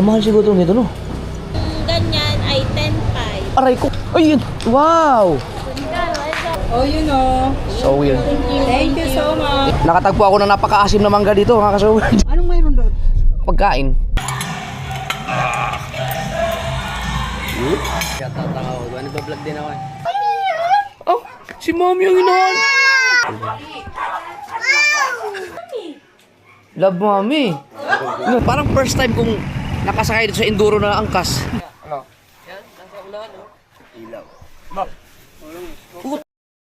Kamahal siguro nito, no? Ganyan ay 10.5. Aray ko. Ay, yun. Wow. Oh, you know. So weird. Thank you so much. Nakatagpo ako ng napakaasim na mangga dito, mga kasawin. Anong mayroon doon? Pagkain. Tatakaw. Ano ba vlog din ako eh? Oh, si Mommy yung inahan. Love Mommy. Parang first time kong nakasakay dito sa enduro na angkas. Ano? Yan, nasa ulan oh. Ilaw.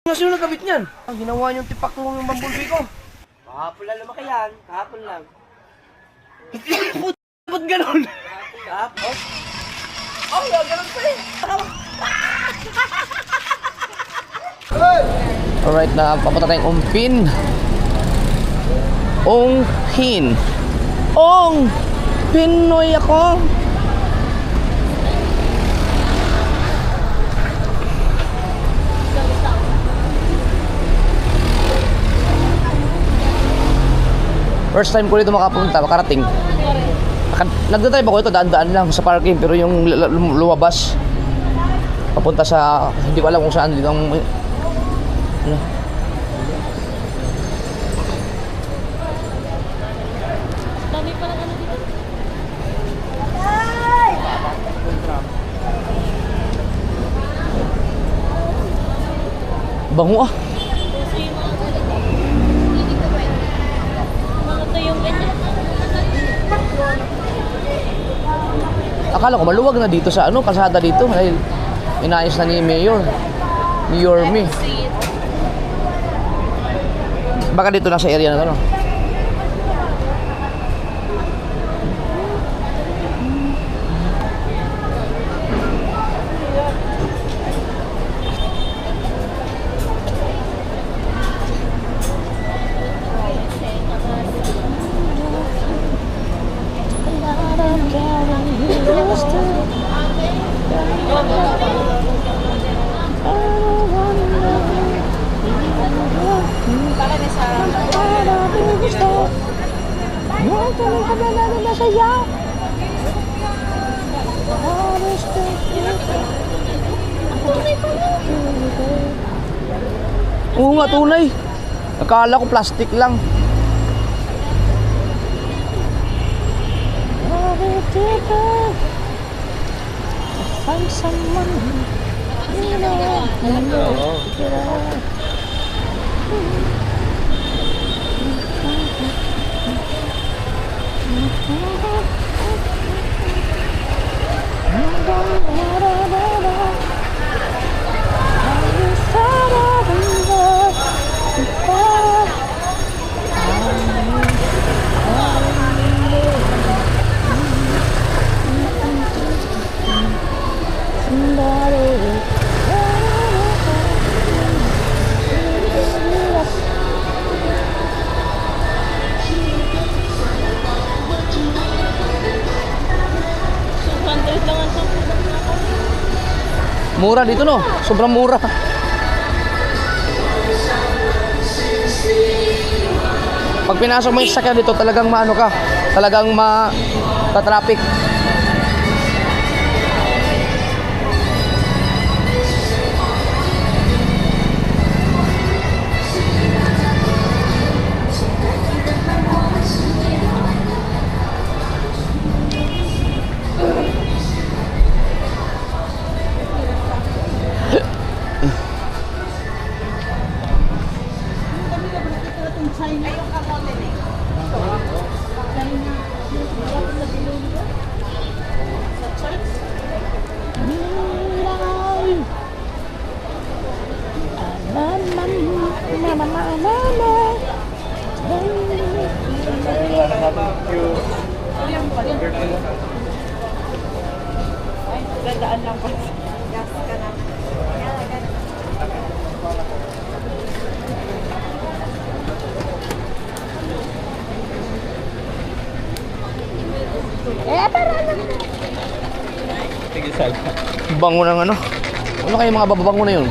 Nga sino nagkabit niyan? Ang ginawa niyong tipak mo yung bumblebee ko. Kahapon lang lumaki yan. Kahapon lang. Ba't ganon? Kahapon? Oh, ganon pa rin. Alright, na papunta tayong Ongpin. Onghin. Ong! Pinoy ako. First time ko dito makarating. Nagdadrive ako ito, daan-daan lang sa parking, pero yung lumabas papunta sa, hindi ko alam kung saan dito ang ano. Dami pa lang ano dito. Bango ah. Gusto yung mga to yung ganyan. Akala ko maluwag na dito sa ano, kalsada dito dahil inayos na ni Mayor. Ni Yorme. Baka dito na sa area na to, no? Oo nga, tunay. Akala ko plastic lang. Find someone you know. Mura dito, no? Sobrang mura. Pag pinasok mo yung sasakyan dito, talagang maano ka, talagang ta-traffic. Dadaan lang pa. Bango ng ano? Ano kayo mga bababango na yun?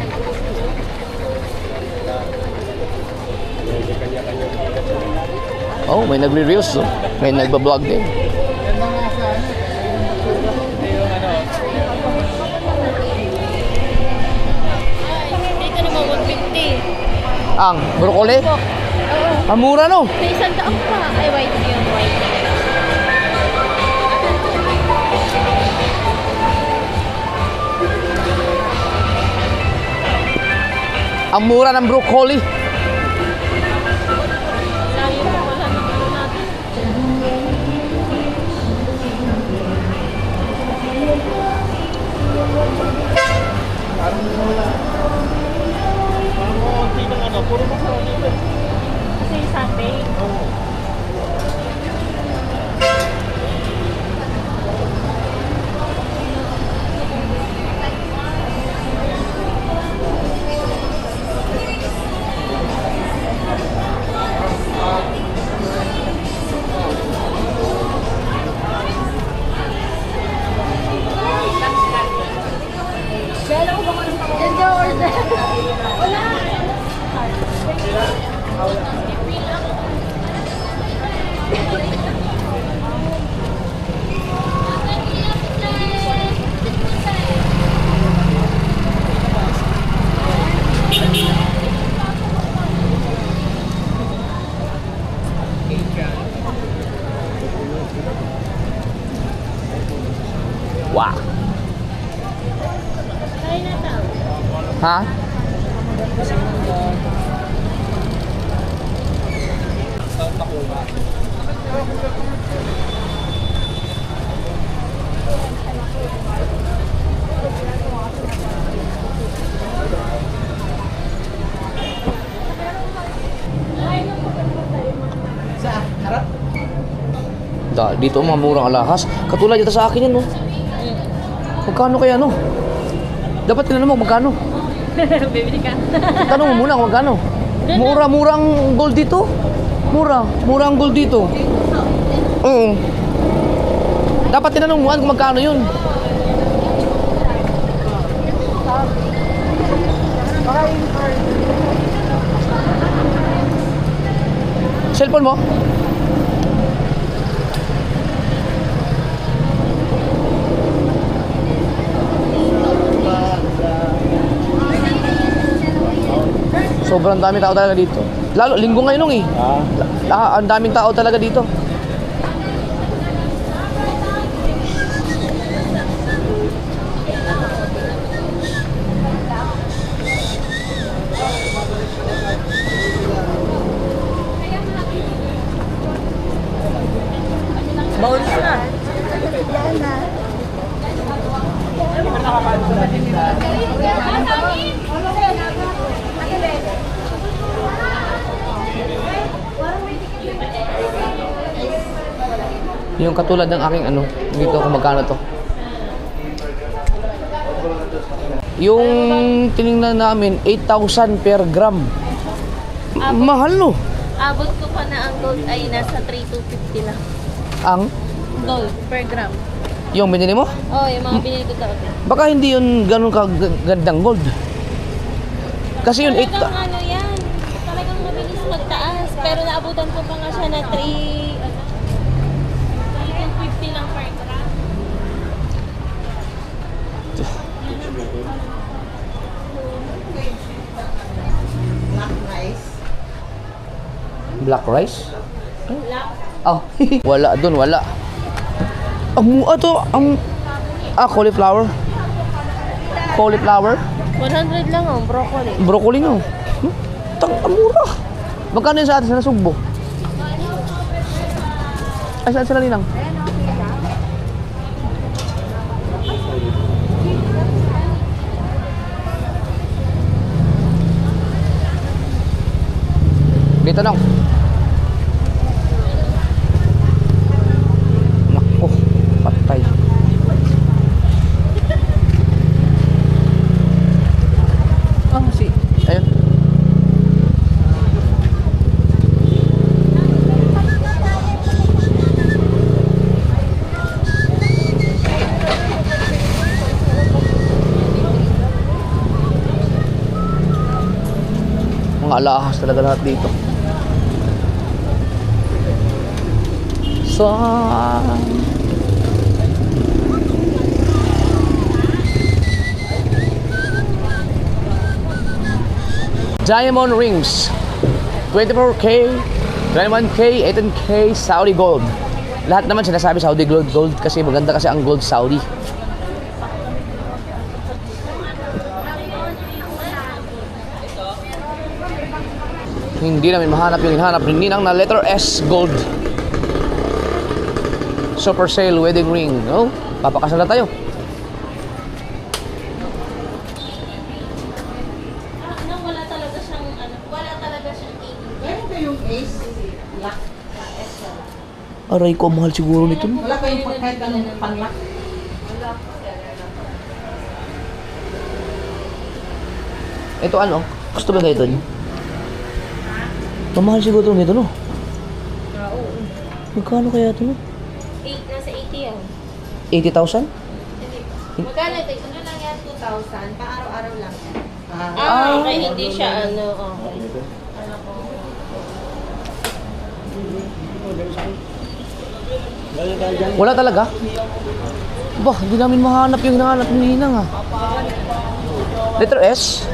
Oh, may nagre-reels, oh. May nagbablog din. Ang broccoli? Po. Oo. Ang mura no? May isang taong pa. Ay, white yun, white. Ang mura ng broccoli. Sabi mo, wala na ano natin. Kasi Sunday. Wow. Kain na tao. Ha? Dito mga murang alahas. Katulad dito sa akin yan, no? Magkano kaya, no? Dapat tinanong mo magkano. Bibili ka. Tanong mo muna kung magkano. Mura-murang gold dito. Murang gold dito. Oo. Dapat tinanong mo kung magkano yun. Cellphone mo? Sobrang daming tao talaga dito. Lalo, linggo ngayon nung eh. Ang daming tao talaga dito. Yung katulad ng aking ano, dito kung magkano to. Yung tiningnan namin, 8,000 per gram. Mahal no? Abot ko pa na ang gold ay nasa 3,250 lang. Ang, Gold per gram. yung binili mo? Oh, yung mga binili ko dati. Baka hindi yun ganun kagandang gold. Kasi yun, Talagang ano yan, talagang mabilis magtaas. Pero naabutan ko pa nga siya na 3,250 lang per gram. black rice? Black. Oh, wala dun, wala. Cauliflower. Cauliflower. 100 lang ang broccoli. Broccoli no. Ang mura. Magkano yun sa atin sa Sugbo? Ay, saan sila ninang? Dito nang. Nako, patay. Oh, ayun. Mga alahas talaga lahat dito. diamond rings. 24K, 21K, 18K, Saudi gold. Lahat naman sinasabi Saudi gold kasi maganda kasi ang gold Saudi. Hindi namin mahanap yung hinahanap ni Ninang na letter S gold. Super sale wedding ring. Oh, papakasal na tayo. Wala talaga siyang, wala talaga siyang 80. Meron kayong ace? Lock. Aray ko, mahal siguro nito. Wala kayong kahit anong pang-lock? Ito ano? Gusto ba ito? Mamahal siguro nito, no? Magkano kaya ito, no? 8, nasa 80 yan. 80,000? Magkano ito? Ano lang yan, 2,000. Pa-araw-araw lang yan. Okay, hindi siya okay. Wala talaga? Bah, hindi namin mahanap yung hinahanap ni Ninang, ah. Letter S?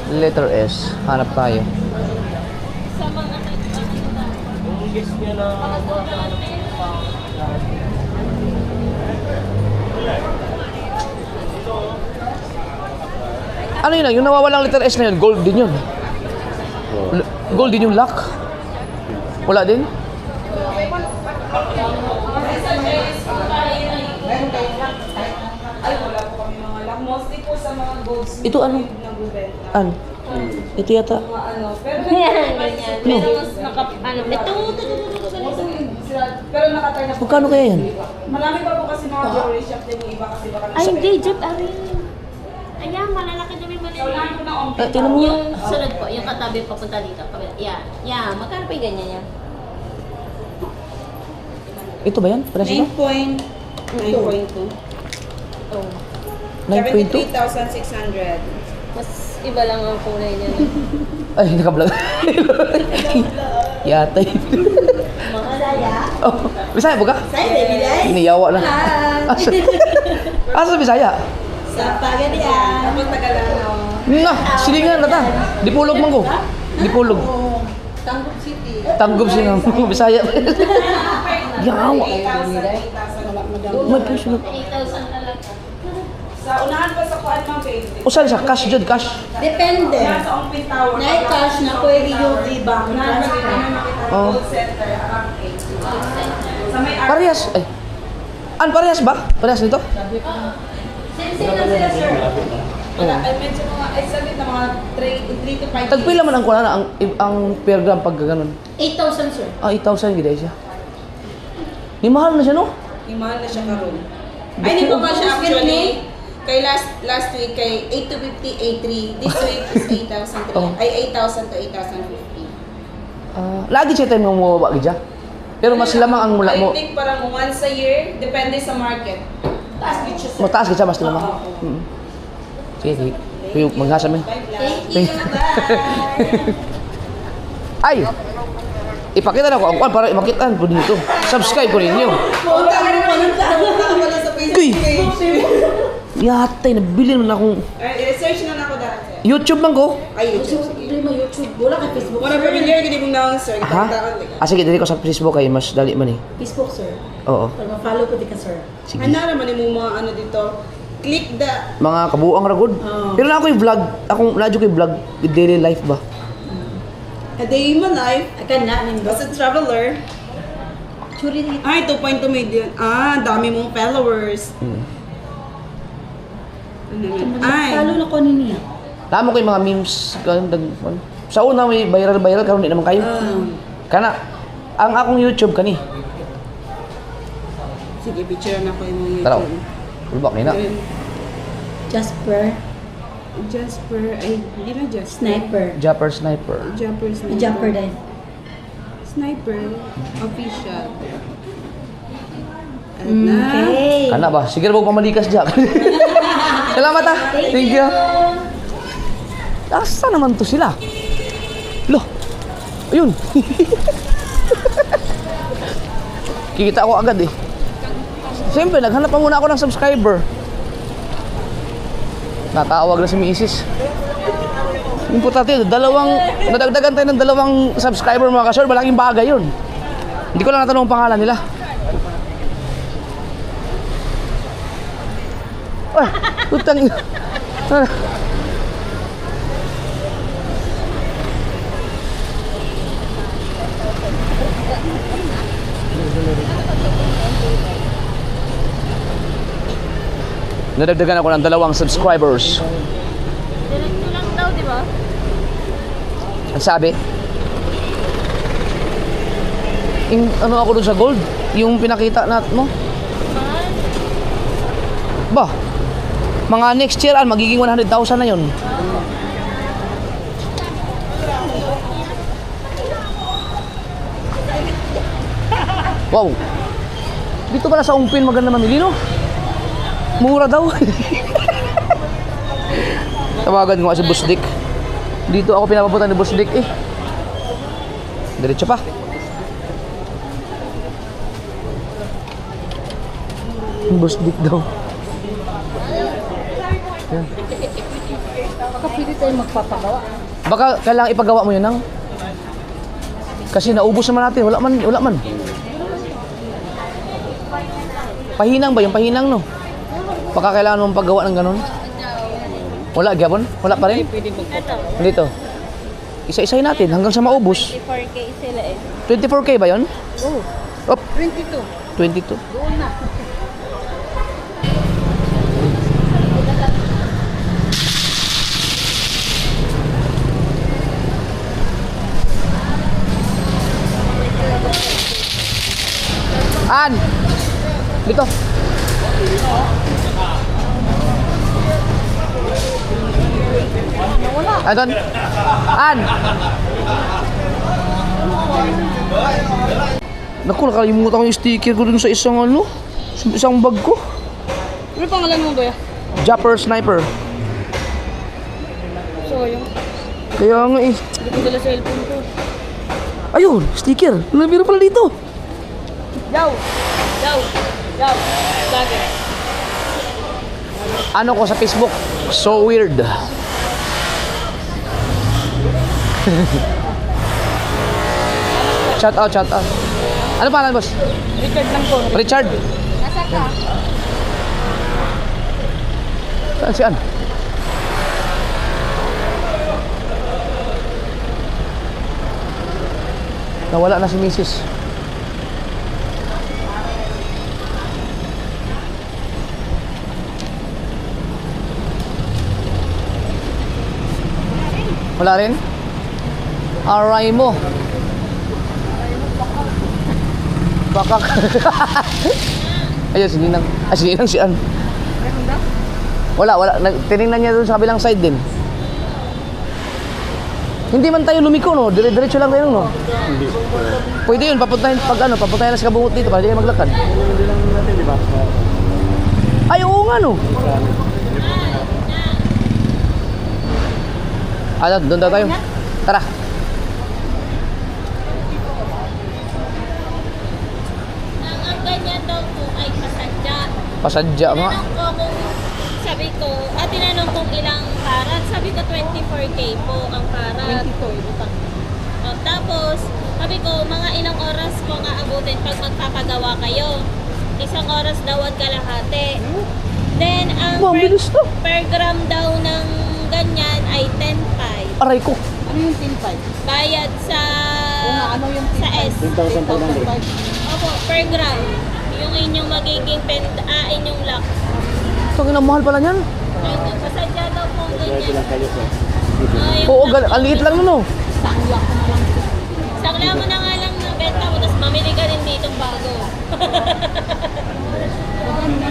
Letter S. Hanap tayo. Sa mga Ano yun lang? Yung nawawalang letter S na yun, gold din yun. Gold din yung lock. Wala din? Ay, wala po kami mga lock. Mostly po sa mga gold smith. Ito ano? Nagbubenta. Ano? Ito yata. Mga ano. Pero Yan, ganyan. Pero mas ito, pero nakatay na po. Magkano kaya yan? Marami pa po kasi mga jewelry shop din yung iba kasi baka ay, hindi, Jeep, arin. Ayan, malalaki na may So, unahan ko maliliit. na Ah, tingnan mo nga. Yung sunod po, yung katabi papunta dito. Yan, yan. Magkano pa yung ganyan yan? Ito ba yan? Para sila? 9.2. Oh. 9.2? 73,600. Mas iba lang ang kulay niya. Ay, naka-vlog. Yatay. Masaya? Oh, Bisaya po ka? Saya, baby guys. Iniyawa na. Asa Bisaya? Sa Pagadian. Ako Tagalano. Nga, silingan na ta. Dipulog man ko. Dipulog. Tanggap City. Tanggap siya ng Bisaya. Yawa. 8,000. May presyo na. 8,000 talaga. Sa unahan pa sa kuan mga baby. O saan siya? Cash dyan, cash. Depende. Nasa Ongpin Tower. Night cash na pwede yung ibang transfer. Oh. Gold center, around 8. Sa may Parehas. Ay. Parehas ba? Parehas nito? Same lang sila, sir. Wala, ay medyo mga, ay sabi na mga 3 to 5 Tagpila man ang kuha na ang per gram pag gano'n. 8,000, sir. 8,000 gida siya. Ni mahal na siya, no? Imahal na siya karon. Ay, hindi pa ba siya actually? Kay last week, kay 8 to 50, 8.3. This week is 8,000 Oh. ay 8,000 to 8,050. Lagi siya tayo mamumaba gidya. Pero mas lamang ang mula mo. I think parang once a year, depende sa market. Taas din siya. Mataas gidya mas lamang. Sige, sige. Kuya, maghasa mo. Thank you. Bye. Ay! Ipakita na ko ang kuwan para makitaan po dito. Subscribe po ninyo. Punta ka na pala sa Uy! Facebook page. Yatay, nabili naman akong I-search na ako dati. YouTube man ko. Ay, YouTube. Hindi mo YouTube. Wala ka Facebook. Wala familiar, hindi mong naong sir. Ha? Sige, dali ko sa Facebook kay mas dali man eh. Facebook, sir. Oo. Para ma-follow ko di ka, sir. Sige. Ano naman yung mga ano dito? Click the... Mga kabuang ragod. Oo. Pero na ako yung vlog. Akong nadyo ko yung vlog. Daily life ba? A day in my life. Akan namin ba? As a traveler. Churi dito. Ay, 2.2 million. Ah, dami mong followers. Ano naman? Ay. Follow na ko niya. Tama ko yung mga memes. Sa una may viral-viral. Karoon di naman kayo. Kana. Ang akong YouTube kani. Sige, picture na ko yung mga Taraw. YouTube. Ulbak nila. Jasper. Jasper, ay, hindi na Jasper. Sniper. Japper Sniper. Jasper Sniper. Jasper din. Sniper. Official. Ano? Okay. Kana ba? Sige na huwag pamalikas dyan. Salamat ah. Thank you. Asa naman to sila? Loh. Ayun. Kikita ako agad eh. Siyempre, naghanap pa muna ako ng subscriber. Natawag na si Mrs. Importante, nadagdagan tayo ng 2 subscriber mga ka-sure. Malaking bagay yun. Hindi ko lang natanong ang pangalan nila. Ay, utang. Nadagdagan ako ng 2 subscribers. Diretso lang daw, di ba? Ang sabi? Ano ako dun sa gold? Yung pinakita natin mo? Mahal. Ba? Mga next year, magiging 100,000 na yun. Wow. Dito pala sa Ungpin maganda mamili, no? Mura daw. Tawagan ko nga si Boss Dick. Dito ako pinapapunta ni Boss Dick eh. Diretso pa. Boss Dick daw. Yan. Baka pwede tayo magpapagawa. Baka kailangan ipagawa mo yun nang. Kasi naubos naman natin. Wala man. Pahinang ba? Yung pahinang, no? Baka kailangan mong paggawa ng ganun. Wala, gyapon? Wala pa rin? Ito, Dito. Isa-isahin natin hanggang sa maubos. 4K sila eh. 24K ba yun? Oo. Op, 22. 22. Doon na. An! Dito. Adon. An! Naku, nakalimutan ko yung sticker ko dun sa isang sa isang bag ko. Ano pangalan mo, Kuya? Japper Sniper. So, yung Kaya nga eh. hindi ko dala sa cellphone ko. Ayun, sticker. Meron pala dito. Yaw! Lagi. Ano ko sa Facebook? So weird. Shout out. Ano pangalan, boss? Richard lang po. Richard. Nasa ka? Saan si An? Nawala na si Mrs. Wala rin? Aray mo. Bakak. Ayun, si Ninang. Si Ninang si An. Wala. Tinignan niya doon sa kabilang side din. Hindi man tayo lumiko, no? Diretso lang tayo, no? Hindi. Pwede yun, papuntahin na sa kabungot dito para di kayo maglakad. Hindi lang natin, di ba? Ay, oo nga, no? Doon daw tayo. Tara. Ang ganyan daw po ay pasadya. Pasadya nga. Tinanong kong ilang karat. Sabi ko 24K po ang karat. 22. Tapos, sabi ko, mga ilang oras ko nga abutin pag magpapagawa kayo. 1 oras daw at kalahati. Then, ang Wow, bilis to. per gram daw ng ganyan ay 10.5. Aray ko. Ano yung 10.5? Bayad sa Ano yung sa S. 10,500. Opo, per gram. Yung inyong magiging inyong lock. Ito, mahal pala niyan. Ay, pasadya daw po Diretso ganyan. lang kayo, sir. Oo, ang liit lang nun, no? Sakla mo na nga lang ng benta mo, tapos mamili ka rin dito bago.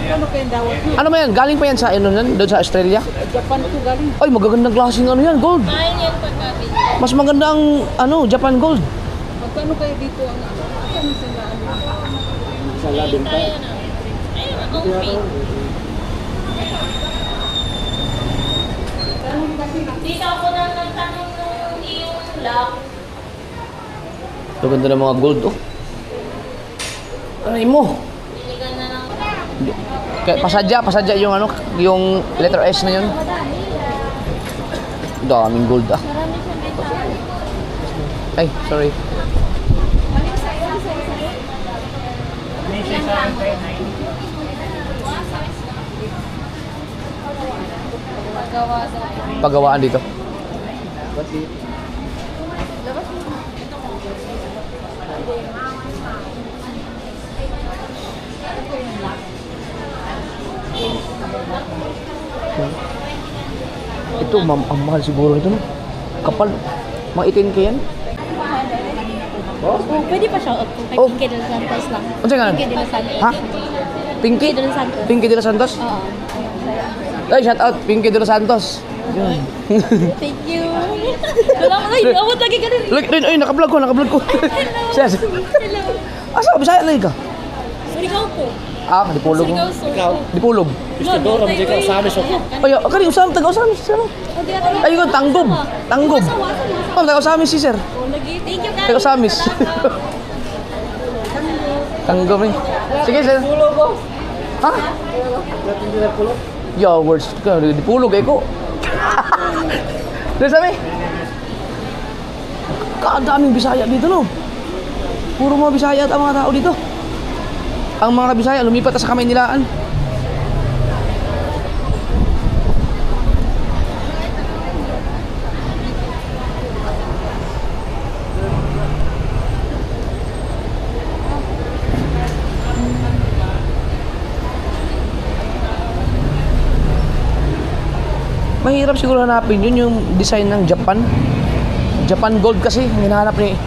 Ano kayo dawat nyo? Ano ba yan? Galing pa yan sa, doon sa Australia? Japan to galing. Ay, magagandang klaseng yan, gold. Mahal yan pagkabili. Mas maganda ang, Japan gold. Magkano kayo dito ang ano sila? Sa labing pa. Tayo na. Ayun, okay. Dito ako na nagtanong nung iyong lock. Maganda ng mga gold, oh. Aray mo. Biligan na lang. Pasadya yung yung letter S na yun. Daming gold ah. Marami siyang benta. Ay, sorry. Pagawaan dito. Ito, ang mahal siguro ito, no? Kapal. Mga 18K yan. Oh, pwede pa siya. Oh. Pinky de los Santos lang. Ano siya nga? Pinky de los Santos. Ha? Pinky? Pinky de los Santos. Pinky de los Santos? Oo. Ay, shout out, Pinky de los Santos. Yun. Thank you. Ay, awat lagi ka rin. Look, ay, naka-vlog ko. Siya. Hello. Asa ka, Bisaya lagi ka? Surigao po. Ah, Dipulog mo. Surigao. Dipulog. Istudoro, hindi ka sa amin, so. Ay, kani usam taga-usam si sir. Ay, yun, Tanggob. Tanggob. Oh, taga-usam si sir. Thank you, guys. Taga-usamis. Tanggob eh. Sige, sir. Ha? Yo, words ka, Dipulog eh ko. Dito sabi. Kadaming Bisaya dito, no? Puro mga Bisaya at ang mga tao dito. Ang mga Bisaya lumipat na sa kamay nilaan. Mahirap siguro hanapin yun, yung design ng Japan. Japan gold kasi, ang hinahanap ni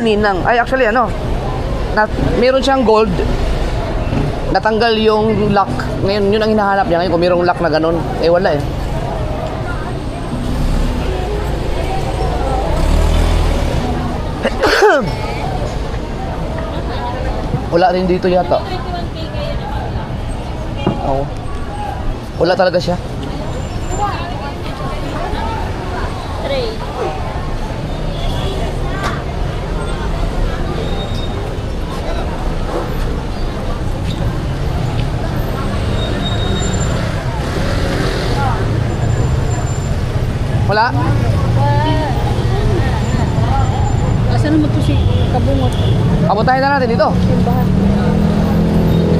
Ninang. Ay, actually, meron siyang gold. Natanggal yung lock. Ngayon, yun ang hinahanap niya. Ngayon, kung mayroong lock na ganun, eh wala eh. Wala rin dito yata. 21K kayo naman. Oo. Wala talaga siya. 3. Wala? Asa naman to si Kabungot? Abutahin na natin dito. Simbahan.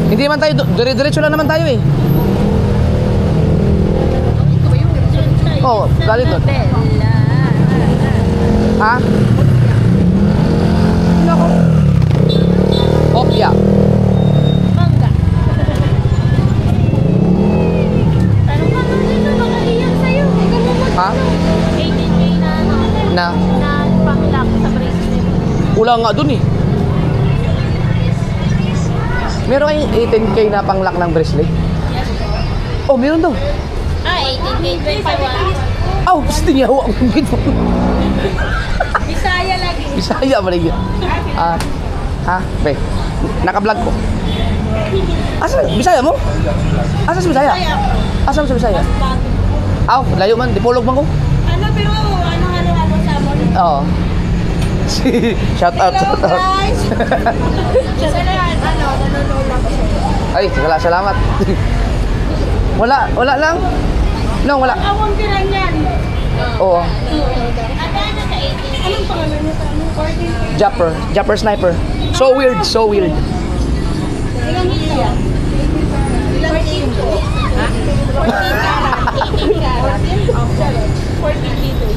Hindi man tayo, dire-diretso lang naman tayo eh. Oo, galing doon. Ha? Nako. Kopya. Mangga. Tanong ka lang dito, baka iyan sa'yo. Ikaw mo Ha? 18K na Na? na pang-lock sa bracelet. Kulang nga dun eh. Meron kayong 18K na pang-lock ng bracelet? Oh, meron daw. Ah, 18K, 21. Aw, gusto niya hawak ko dito. Bisaya lagi. Bisaya ba lagi? Ha? Be, naka-vlog ko. Asa? Bisaya mo? Asa si Bisaya? Asa mo si Bisaya? Aw, layo man. Dipulog man ko. Ano, pero halo-halo sa mo. Oo. Shout out. Guys! Salamat. Nanonood lang ko sa'yo. Ay, salamat. Wala lang. No, wala. Awang pirang yan. Oo. Ate, ano sa 18K? Anong pangalan niya sa ano? 14K. Japper sniper. So weird. Ilang kilo? Ilang kilo? Ha? 14 karat. 18 karat. 14 kilo.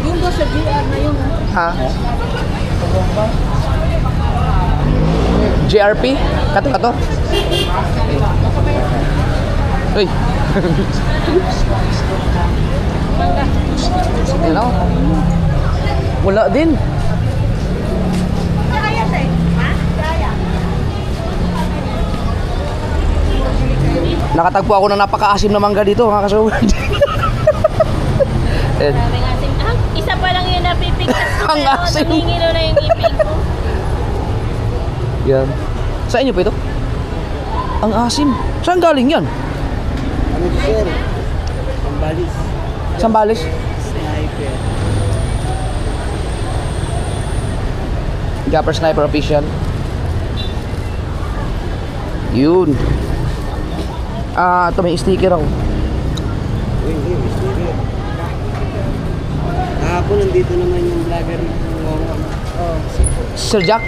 Yung ba sa GR na yun? Ha? JRP? Kato. Uy. Hello? Wala din. Kaya tayo. Ha? Kaya. Nakatagpo ako ng napakaasim na mangga dito, mga kasugod. Maraming asim. Ah, isa pa lang yun napipigtas ko. Ang pero asim. nangingilo na yung ipin ko. Yan. Sa inyo po ito? Ang asim. Saan galing yan? Ano, sir? Pambalis. Sambales? Sniper. Japper Sniper Official. Yun. Ito may sticker ako. Uy, hindi, sticker. Kahapon nandito naman yung vlogger na kumuha. Oh, Sir Jack?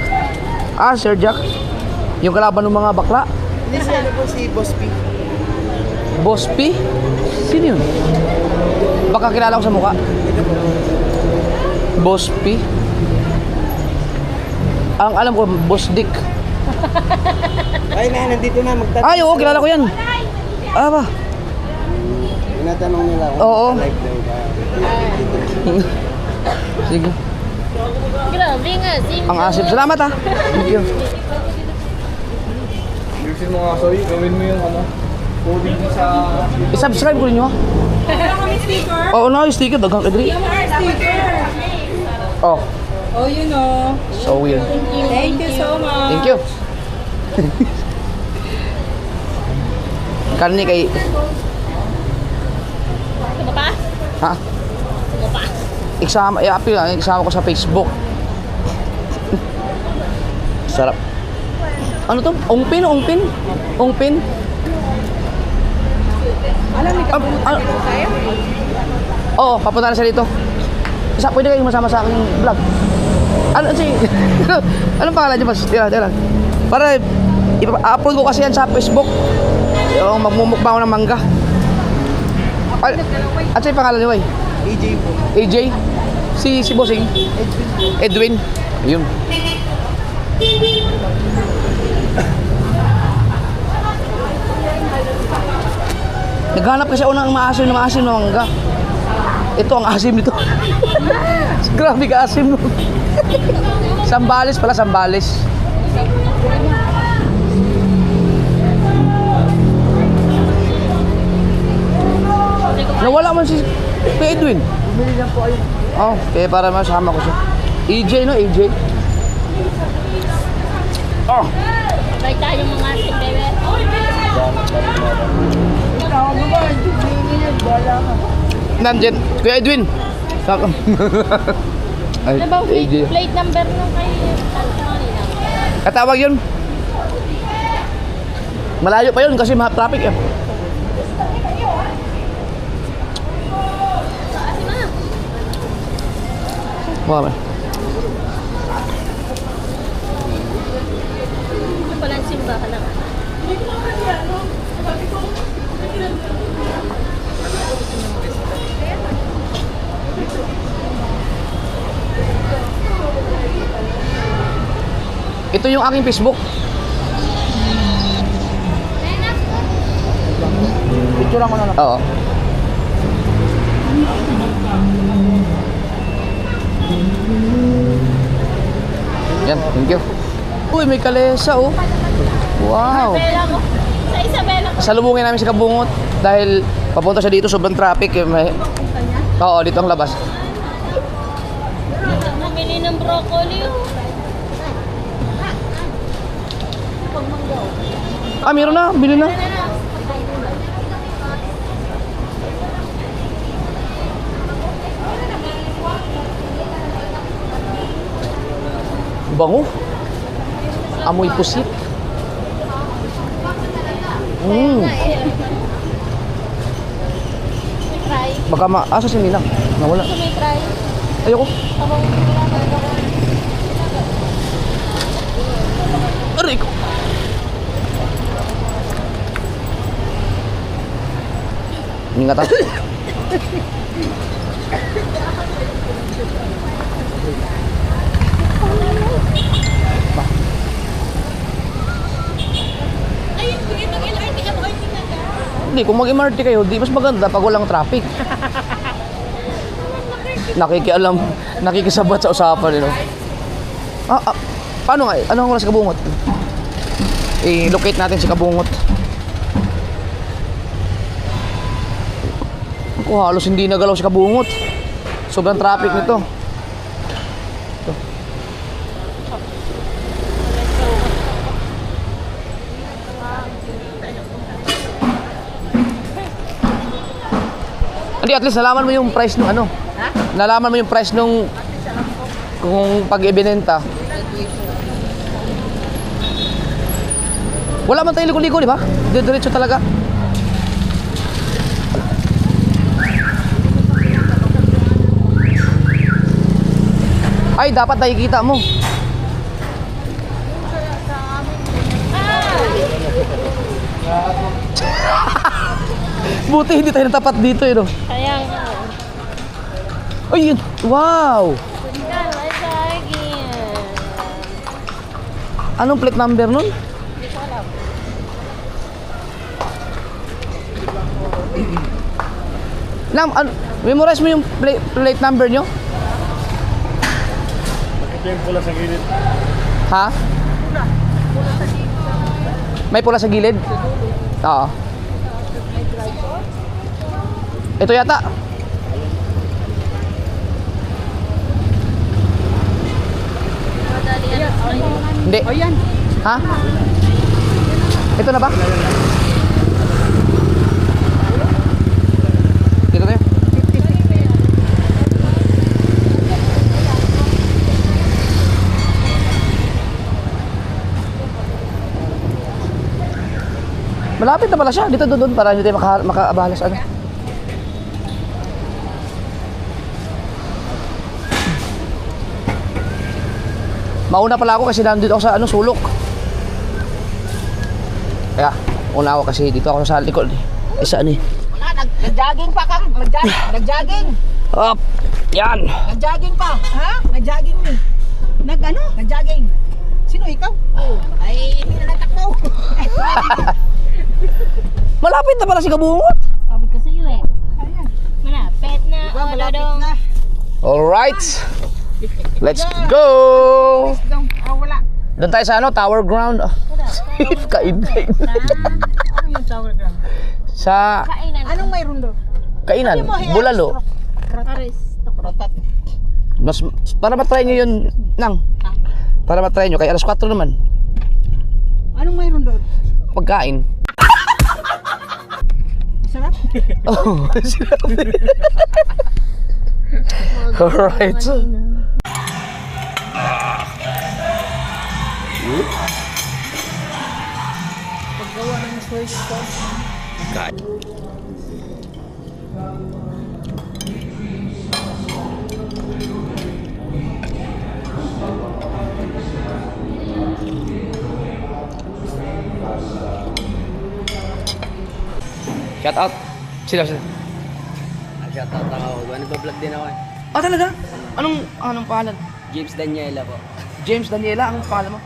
Ah, Sir Jack. Yung kalaban ng mga bakla. hindi siya ano po si Boss P. Boss P? Sino yun? Baka kilala ko sa mukha. Boss P? Ang alam ko, Boss Dick. Ay, nandito na. Magtatanong. Ay, oo, kilala ko yan. Ah, ba? Tinatanong nila kung Oo. live daw ba. Sige. Grabe nga, Ang asip. Salamat ha. Thank you. Bilisin mo nga, Soy. Gawin mo yung ano, coding mo sa... I-subscribe ko rin nyo ha. Meron kami sticker. Oo, no, yung sticker. Dagang kadri. Sticker. Oh, Oh, you know. so weird. Thank you so much. Thank you. Karni kay... Ano pa? Ha? Ano pa? Isama ko sa Facebook. Sarap. Ano to? Ungpin? Ungpin? Alam ni Ah, Oo, papunta na siya dito. Pwede kayong masama sa aking vlog. Ano si anong pangalan niyo, boss? Tira. Para i-upload ko kasi yan sa Facebook. Yung magmumukbang ako ng mangga. Ano yung pangalan niyo, boy? AJ po. AJ? Si Bossing? Edwin. Ayun. Naghanap kasi ako ng maasim na mangga. Ito ang asim nito. Grabe ka asim mo. Sambales pala, Sambales. Nawala man si Edwin. Bumili lang po ayun. Oh, kaya para masama ko siya. AJ no, AJ. Oh, Try tayong mga sindere. nandiyan. Kuya Edwin. Ay, Ano bang AJ. plate number nung kay kanina? Katawag yun. Malayo pa yun kasi traffic eh. Wow. Ito pala ang simbahan lang. Ito yung aking Facebook. Picture ko na lang. Oo. Yan, thank you. Uy, may kalesa oh. Wow. Isabela ko. Sa Isabela ko. Salubungin namin si Kabungot dahil papunta siya dito, sobrang traffic. Oo, dito ang labas. Bumili ng broccoli oh. Ah, meron na, bili na. Bango. Amoy pusit. Try. Baka asa si Nina? Nawala. Gusto mo i-try? Ayoko. Ako. Aray ko. Ingat ah. Ay, sige itong LRT, MRT na ka. Hindi, kung mag-MRT kayo, di mas maganda pag walang traffic. Nakikialam, nakikisabat sa usapan, you know. Paano nga? Anong oras si Kabungot? I-locate natin si Kabungot. Ako, halos hindi nagalaw si Kabungot. Sobrang traffic nito. Ito. Hindi, at least nalaman mo yung price ng ano? Ha? Nalaman mo yung price nung kung pag-ibinenta. Wala man tayong ligo-ligo, di ba? Diretso talaga. Ay, dapat nakikita mo. Buti hindi tayo natapat dito, no? Kaya nga. Ay, yun. Wow! Anong plate number nun? Nam, memorize mo yung plate number nyo? Ito yung pula sa gilid. Ha? May pula sa gilid? Oo. Ito yata. Hindi. Ayan. Ha? Ito na ba? Dito tayo. Malapit na pala siya. Dito doon para hindi tayo makaabala sa ano. Mauna pala ako kasi nandito ako sa ano, sulok. Kaya, una ako kasi dito ako sa likod. Isa ni. Wala, nag-jogging pa kang. Nag-jogging. Up! Yan! Nag-jogging pa. Ha? Nag-jogging ni. Nag-ano? Nag-jogging. Sino ikaw? Oh. Ay, hindi na natakbo. Malapit na pala si Kabungot. Sabi ko sa'yo eh. Malapit na. Diba, O, malapit Dodong. na. Alright! Let's go! Dong, wala. Doon tayo sa ano, Tower Ground. Kainan. Ano yung tower ground? Sa Kainan. Anong mayroon doon? kainan, bulalo. Rotat. Mas, para matry nyo yun, Nang. Para matry nyo, kaya alas 4 naman. Anong mayroon doon? Pagkain. Sarap? Oh, sinabi. Alright. Paggawa ng soy sauce. Shout out. Sila. Shoutout ako. Nagbablog din ako eh. Ah, talaga? Anong pangalan? James Daniela po. James Daniela, ang pangalan mo?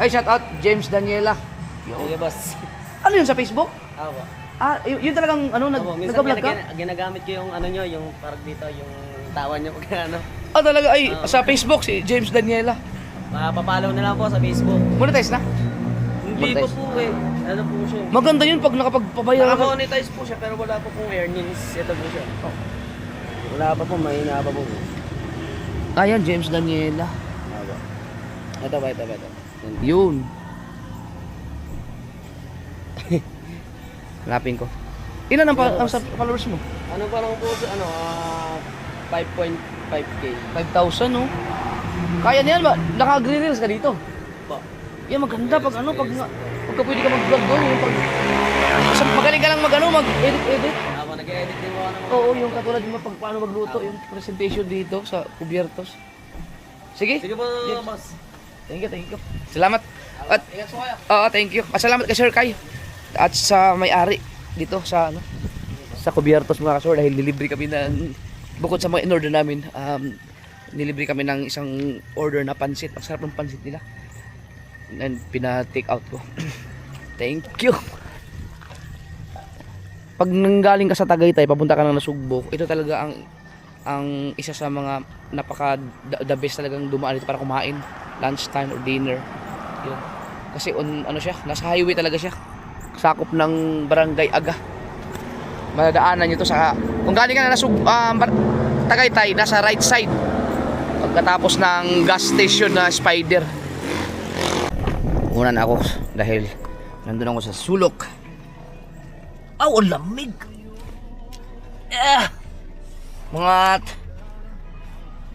Ay, shout out, James Daniela. Okay, boss. Ano yun sa Facebook? Ako po. Ah, yun talagang Opo, minsan nag-vlog ka? ginagamit ko yung ano nyo, yung parang dito, yung tawa nyo pag ano. Ah, talaga ay sa Facebook si James Daniela. Papapalaw na lang po sa Facebook. Monetize na? Hindi ko Monetize. po eh. Ano po siya? Maganda yun pag nakapagpabayaran ka. Naka-monetize po siya pero wala po pong earnings. Ito po siya. Wala pa po, mahina pa po. Ah, yan, James Daniela. Ito ba, ito. Yun. Hanapin ko. Ilan ang sa followers mo? Ano pa lang po, 5.5k. 5,000, no? Kaya niyan ba? Naka-reels ka dito. Po. Yan, maganda pag pagka pwede ka mag-vlog doon. Yung magaling ka lang mag-edit. Ako, nag-edit din mo ako ng Oo, yung katulad mo pag paano magluto, yung presentation dito sa Cubiertos. Sige. Sige po, boss. Thank you. Salamat. At Ingat po kayo. oo, thank you. At salamat kay Sir Kai. At sa may-ari dito sa sa Cubiertos mga kasor dahil nilibre kami ng bukod sa mga in-order namin, nilibre kami ng isang order na pansit. Ang sarap ng pansit nila. And pina-take out ko. Thank you. Pag nanggaling ka sa Tagaytay, papunta ka ng Nasugbo, ito talaga ang isa sa mga the best talagang dumaan dito para kumain, lunchtime or dinner. Yun. Kasi siya, nasa highway talaga siya. Sakop ng Barangay Aga. Madadaanan nyo to sa kung galing ka na Tagaytay, nasa right side. Pagkatapos ng gas station na Spider. Una na ako dahil nandun ako sa sulok. Ang lamig. Mga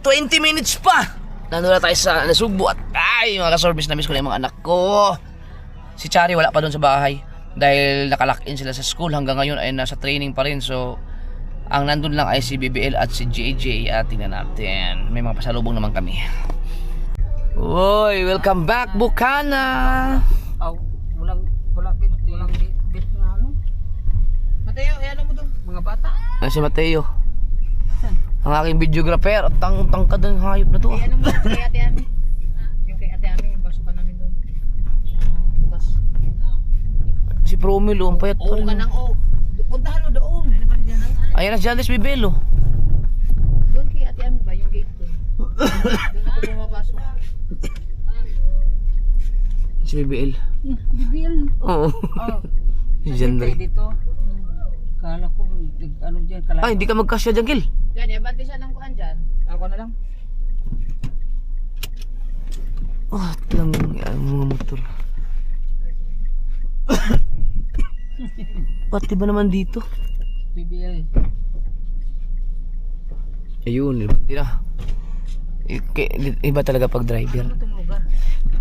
20 minutes pa. Nandun na tayo sa Nasugbo at mga ka-service na miss ko na yung mga anak ko. Si Chari wala pa doon sa bahay dahil nakalock in sila sa school hanggang ngayon ay nasa training pa rin. So Ang nandun lang ay si BBL at si JJ. At tingnan natin. May mga pasalubong naman kami. Uy, welcome back, Bukana! Walang bit na ano. Mateo, ano mo doon? Mga bata. Ano si Mateo? Ang aking videographer. At tangkad ng hayop na to. Ano mo, kay Ate Ami. Yung kay Ate Ami, yung pasukan namin doon. Bukas. Si Promil, ang payat pa Oo rin. ka nang oo. Puntahan mo doon. Ano ba niya nang? Ayan na si Alice Bibelo. Doon kay Ate Ami ba yung gate doon? Doon ako pumapasok. Si BBL. Bibil. Oo. Oh. Si Jandre. Dito. Kala ko ano diyan kala. Ay, hindi ka magkasya dyan, Gil. Yan, ibante siya ng kuan diyan. Ako na lang. Oh, lang ang mga motor. Pati ba naman dito? BBL. Ayun, hindi na. Iba talaga pag driver. Itong lugar.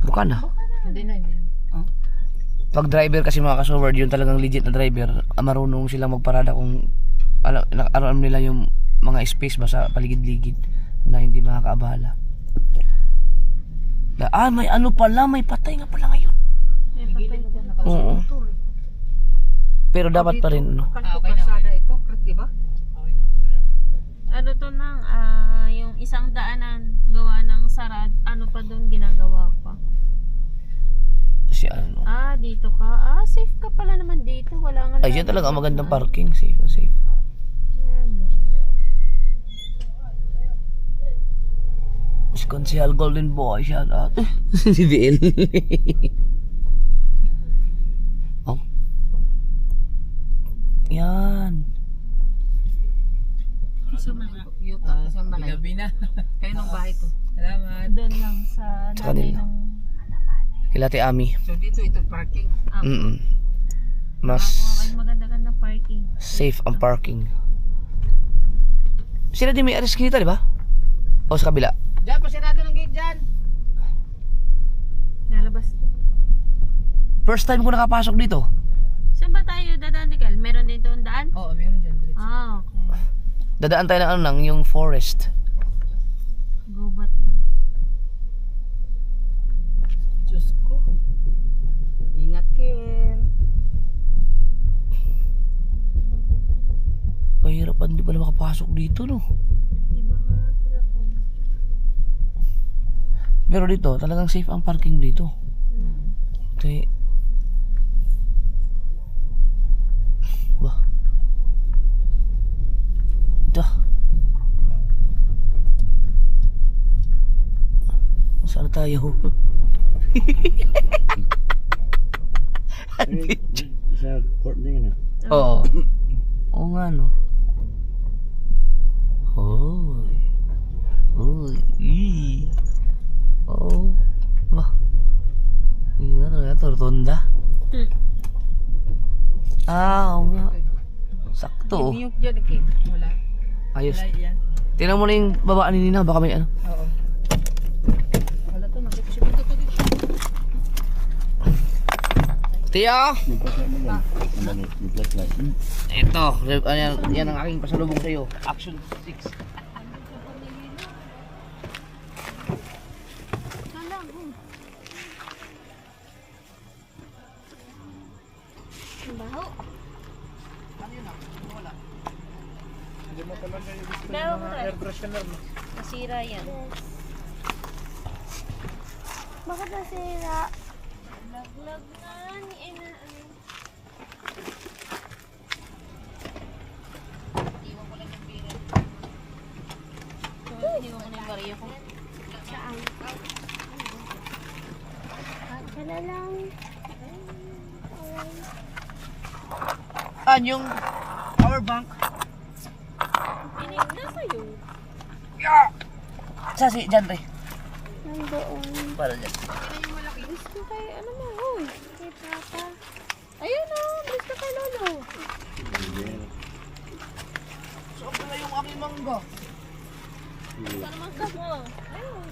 Bukan na. Hindi na, hindi. Oh. Pag driver kasi mga kasoward, yun talagang legit na driver. Marunong silang magparada kung alam nila yung mga space ba sa paligid-ligid na hindi makakaabala. May ano pala, may patay nga pala ngayon. Oo. Pero dapat pa rin, no? Kanto kalsada ito, di ba? Ano to nang yung isang daanan gawa ng sarad, ano pa doon ginagawa pa? Si ano. Dito ka. Safe ka pala naman dito. Wala nga Ay, yan talaga ang magandang parking. Safe na safe. Si Konsehal Golden Boy, shout out. Si BL. Oh. Yan. Yuta, isang balay. Gabi na. Kayo ng bahay to. Salamat. Doon lang sa Sa kanila. Kilate Ami. So dito ito parking. Mas maganda-ganda parking. safe ang parking. Sila din may aris kinita, di ba? O sa kabila? Diyan, pasirado ng gate dyan. Nalabas to. First time ko nakapasok dito. Saan ba tayo dadaan, Dikal? Meron din doon daan? Oo, meron dyan. Diretso. Okay. Dadaan tayo ng ano nang, yung forest. Gubat na. Diyos ko. Ingat, Kel. Pahirapan, di pala makapasok dito, no? Iba nga sila po. Pero dito, talagang safe ang parking dito. Okay. Wah. Dah. Saan tayo? Sa court din na. Oo. Oo nga, no? Hoy. Uy. Oh. Wah. Iya, ternyata rotonda. Oo nga. Sakto. Niyok dyan, Kel. Wala. Ayos. Wala yan. Tingnan mo na yung babaan ni Nina. Baka may ano. Oo. Wala to, nakikisipin to dito. Tiyo! Yung flashlight. Ito. Yan ang aking pasalubong sa'yo. Action 6. Baho. Hindi mo talaga yung gusto Pero ng mga air freshener mo. Nasira yan. Bakit nasira? Laglag na ni Ina. Iwan ko lang yung pira. Iwan ko na yung bariya ko. Saan? Wala lang. Yung power bank. Pinigda sa'yo. Sa si Jan Ray. Nandoon. Para dyan. Gusto kay ano mo? Uy, kay Papa. Ayun o, gusto kay Lolo. Sobrang na yung aking mangga. Ito naman ka mo. Ayun,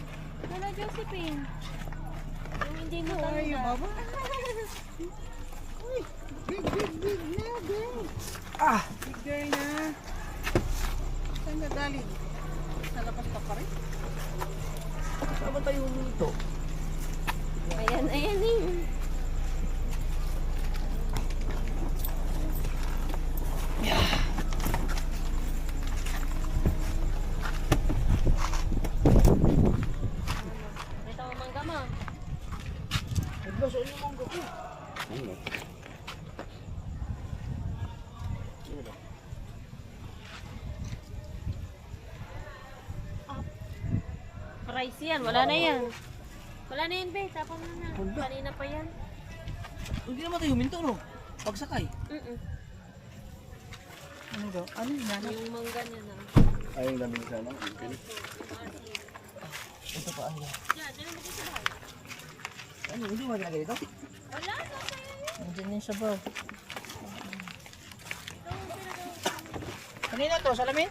Lola Josephine. Yung hindi mo tanda. Big na, big. Ah! Big girl na. Saan na galing? Sa labas pa rin? Saan ba tayo nito? Ayan, ayan eh. Ito ang mangga mo. Nagbasoon yung mangga ko. Price yan, wala na yan. Wala na yan, be. Tapon na na. Kanina pa yan. Hindi naman tayo huminto, no? Pagsakay. Ano daw? Ano yun? Nana? Yung mangga niya na. Ay, yung dami sana. Ito pa, ano? Yan, dyan mo sa bahay. Ano, hindi mo nilagay dito? Wala, nasa yan. Nandiyan yung sabaw. Kanina to, salamin?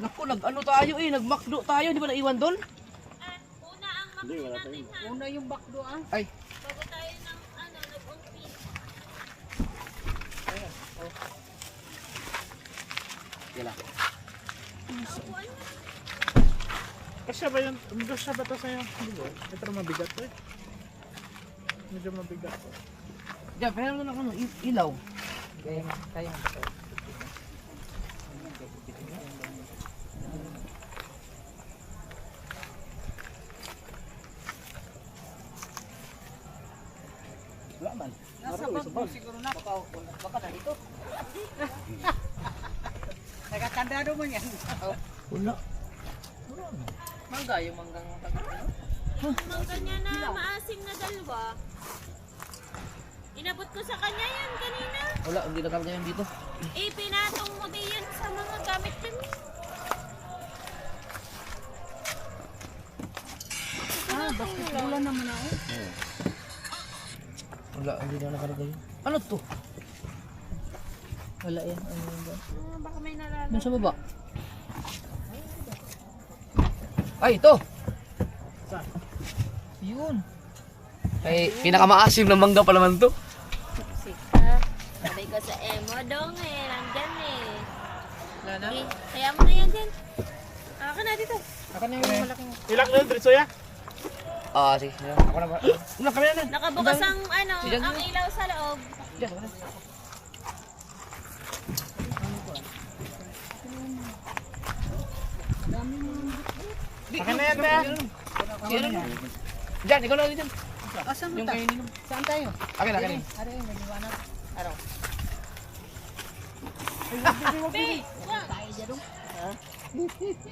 Naku, nag-ano tayo eh, nag-McDo tayo, di ba naiwan doon? Una ang makina natin ha. Una yung bakdo ah. Ay, Bago tayo ng nag-ungpi. wala. Kasi ba yun? Kasi ba ito sa'yo? Hindi ba? Ito mabigat to eh. Medyo mabigat to. Diyan, pero na ano, ilaw. Kaya. Wala man. Nasa bakdo siguro na. Baka na dito. Nagkakandado mo yan. Wala. Mangga yung manggang Yung mangga niya na maasim na dalawa. Inabot ko sa kanya yan kanina. Wala, hindi na kami yan dito. Pinatong mo din yan sa mga gamit din. basketball naman ako. Wala, hindi na nakalagay. Ano to? Wala yan. Ano yun ba? Baka may nalala. Nasa baba? Ay, ito! Yun. Ay, pinakamaasim na mangga pa naman to. Sika. Sabi ko sa Emo dong eh. Nandyan eh. Wala na? Kaya mo na yan dyan. Ako na dito. Ako na yung malaking. Ilak na yun, Tritso ya? Ah, sige. Ako na ba? Una, kami na. Nakabukas ang Diyan. ang ilaw sa loob. Diyan, wala. Akin na yan, Tia. Diyan, diyan, ikaw na dyan. Asan mo Yung ta? kainin mo. Saan tayo? Akin, akin. Are, may liwanag. Araw. Be, wag.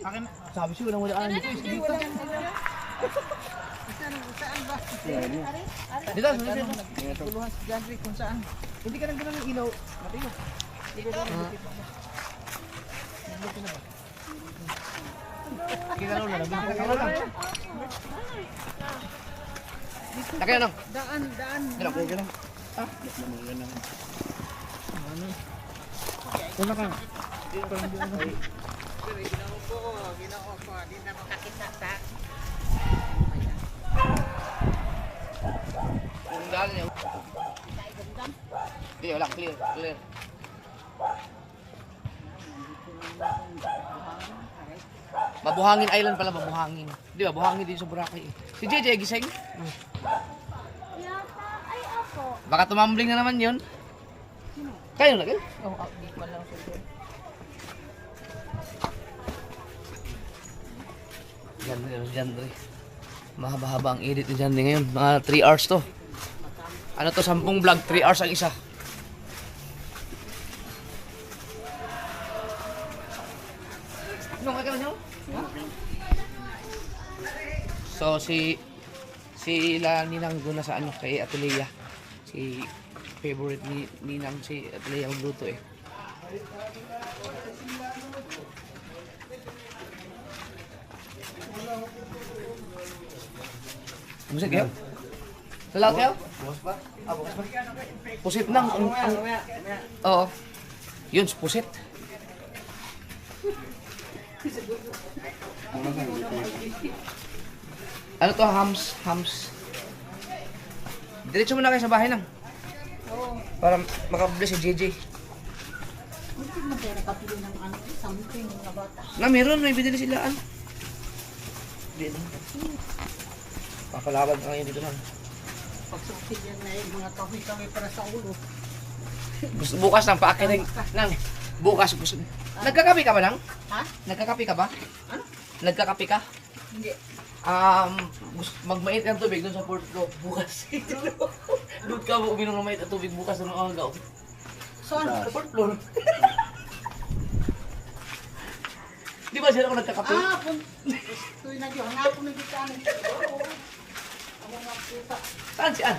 Akin na. Sabi siya, walang walaan dito. Saan ba? Dito, dito. Tuluhan si John Rick kung saan. Hindi ka nang ng ilaw. Matino. Kita lang na. Kita lang. Laki na lang. Daan. Dito, kaya lang. Una ka. Kung daan niya. Hindi, wala. Clear, clear. Mabuhangin Island pala, Mabuhangin. Di ba, Buhangin din sa Boracay eh. Si JJ, gising? Yata, ay ako. Baka tumambling na naman yun. Kayo na, kayo? Oh, di pa lang sa Jandre. Mahaba-haba ang edit ni Jandre ngayon. Mga 3 hours to. Ano to, 10 vlog, 3 hours ang isa. Ano ka niyo? So sila Ninang doon na sa ano kay Atelia. Si favorite ni Ninang si Atelia magluto eh. Musik kayo? Salaw kayo? Bukas pa? Bukas pa? Pusit nang oo. Yun, pusit. Ano to, hams. Diretso mo na kayo sa bahay nang. Para makabless si JJ. Hindi mo tayo nakapili ng ano, something mga bata. Na, meron. May binili sila. Dito. Papalaban ka ngayon dito na. Pagsukti yan na yung mga kami para sa ulo. Bukas nang paakitin. Nang, bukas. Nagkakapi ka ba, Nang? Ha? Nagkakapi ka ba? Ano? Nagkakapi ka? Hindi. Magmait ng tubig doon sa fourth floor bukas. Doon ka mo uminom ng mait at tubig bukas ng agaw. Saan? Sa fourth floor. Di ba sila kung nagkakapi? Tuloy na dyan. Hangapon na dito. Saan si Ann?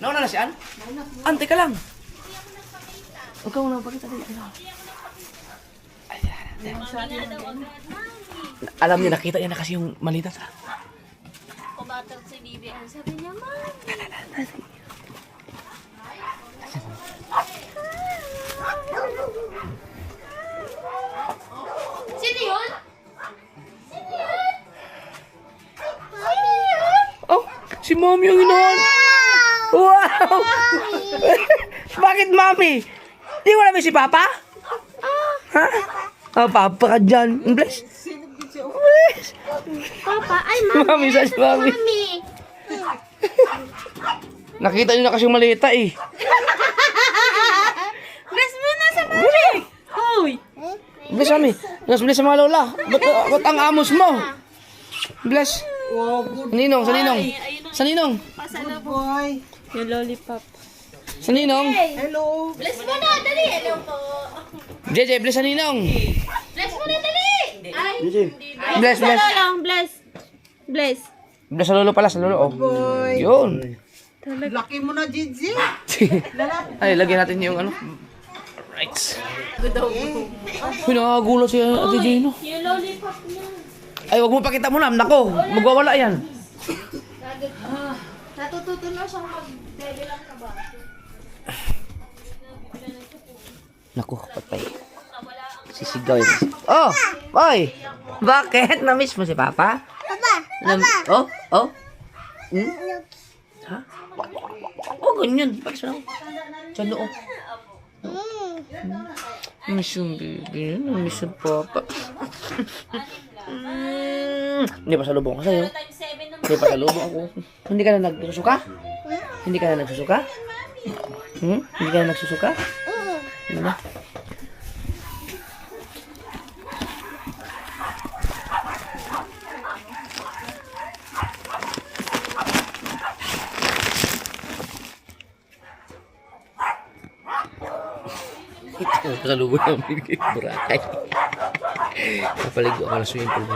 Nauna na si Ann? Nauna. Ann, teka lang. Huwag ka muna pakita dito. Alam niya, nakita niya na kasi yung malita sa... Kumatok si BBM. Sabi niya, Mami. Sino yun? Oh, si Mommy yung inahan. Wow! Bakit, Mami? Di mo namin si Papa? Ha? Oh, Papa ka dyan. Bless. Bless. Papa, ay, Mami. Mami, saan si Mami? Mami. Nakita niyo na kasi yung malita eh. Bless mo na sa Mami. Hoy. Bless, Mami. Bless sa mga lola. Ba't ang amos mo? Bless. Sa Ninong, sa Ninong. Sa Ninong. Good boy. Yung lollipop. Sa Ninong. Hello. Bless mo na, dali. Hello po. JJ, bless sa Ninong. Bless mo na, dali. Ay, Bless, bless. lang, bless. Bless. Bless sa lolo pala, sa lolo. Oh. Boy. Yun. Laki mo na, Gigi. Ay, lagyan natin yung ano. Right. Uy, nakakagulat si Ate Gino. yung lollipop niya. Ay, wag mo pakita mo na. Nako, magwawala yan. Natututo na siyang mag-dede lang ka ba? Naku, patay. Sisigaw yun. Oh! Oy! Bakit? Na-miss mo si Papa? Papa! Oh? Oh? Hmm? Ha? Oh, ganyan. Bakit siya? Sa noo. Miss yung baby. Miss yung Papa. Hindi pa salubong ka sa'yo. Time 7 naman. Hindi pa salubong ako. Hindi ka na nagsusuka? Hindi ka na nagsusuka? Hindi ka na nagsusuka? Ano na? Ito, pasalubong namin kay Boracay. Napaligo ako ng swimming pool.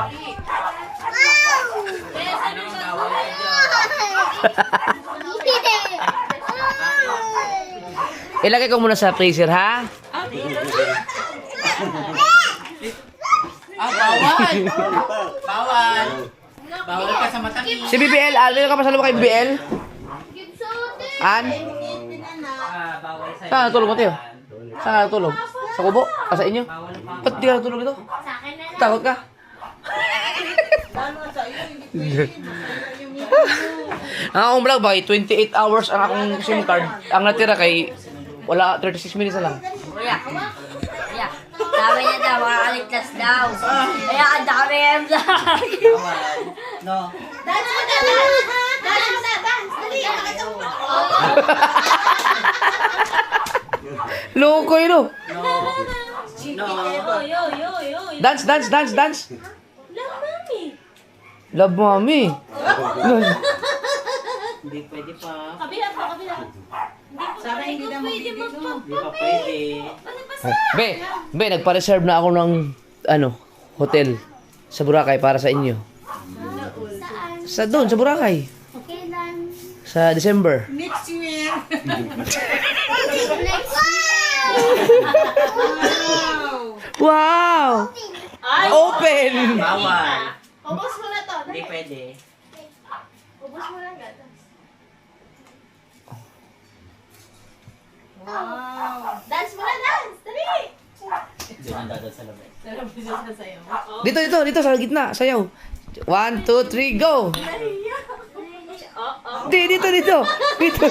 Ilagay ko muna sa freezer, ha? Bawal! Bawal! Bawal ka sa matamis. Si BBL, ano ka pasalubong kay BBL? An? Bawal sa'yo. Saan natulog mo, Teo? Saan ka natulog? Sa kubo? Sa inyo? Ba't di ka natulog ito? Takot ka? Ang akong vlog ba, 28 hours ang akong SIM card. Ang natira kay wala 36 minutes na lang. Kuya, sabi niya daw, makakaligtas daw. Kaya ang dami yung vlog. No. Dance mo na, dance! Dance mo na, dance! Dali, nakasama ako. Loko yun, oh. No. No. Oy, oy, oy, oy. Dance, dance, dance, dance. Love, Mami. Love mommy. Hindi pwede pa. Kabila po, kabila. Sana hindi na Pwede magiging, no? Hindi pa pwede. Be, nagpa-reserve na ako ng hotel sa Boracay para sa inyo. Sa doon, sa Boracay. Kailan? Sa December. Next year. Wow! Open! Bawal. Ubus mo na to. Hindi pwede. Ubus mo na agad. Dance mo na, dance! Dali! Doon ang dadal sa labas. Dito, sa gitna, sayaw. 1, 2, 3, go! Dito. Dito.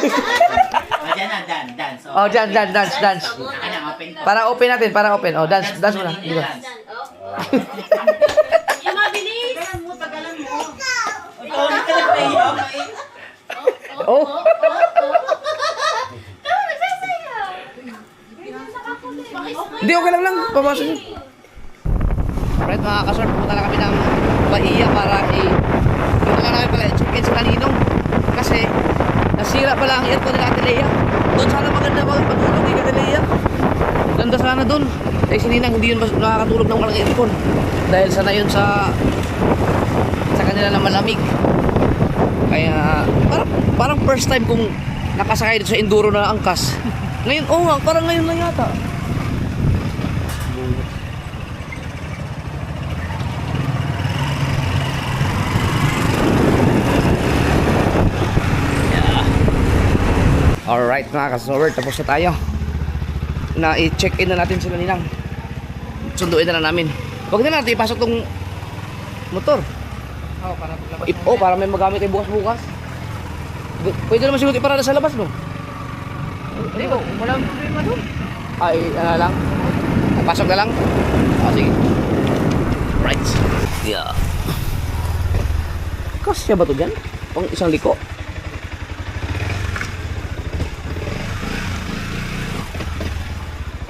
dyan na, dance. Oh, dance. Kanya, open to. Para open natin, para open. Oh, dance muna. Dito. Yung mabilis! Ikaw na ka nagpahiya. Oh. Tama, nagsasayaw! Hindi, okay lang. Pamasok yun. Alright mga kasort, pumunta na kami ng Bahia para doon na namin pala i-check-in sa Naninong. Kasi nasira pala ang aircon nila Ate Lea. Doon sana maganda patulog ni Ate Lea. Ganda sana doon. Eh si Ninang hindi yun nakakatulog ng walang aircon. Dahil sana yun sa kanila na malamig. Kaya parang first time kong nakasakay dito sa enduro na angkas. Ngayon, nga, parang ngayon na yata. Alright mga kasnower, tapos na tayo. Na i-check-in na natin sila Ninang. Sunduin na namin. Huwag na natin ipasok tong motor. Para may magamit ay bukas-bukas. Pwede naman siguro iparada sa labas, no? Hindi ko, walang problema doon. Ay, lang? Pasok na lang? Sige. Right. Yeah. Kasya ba ito dyan? Pang isang liko?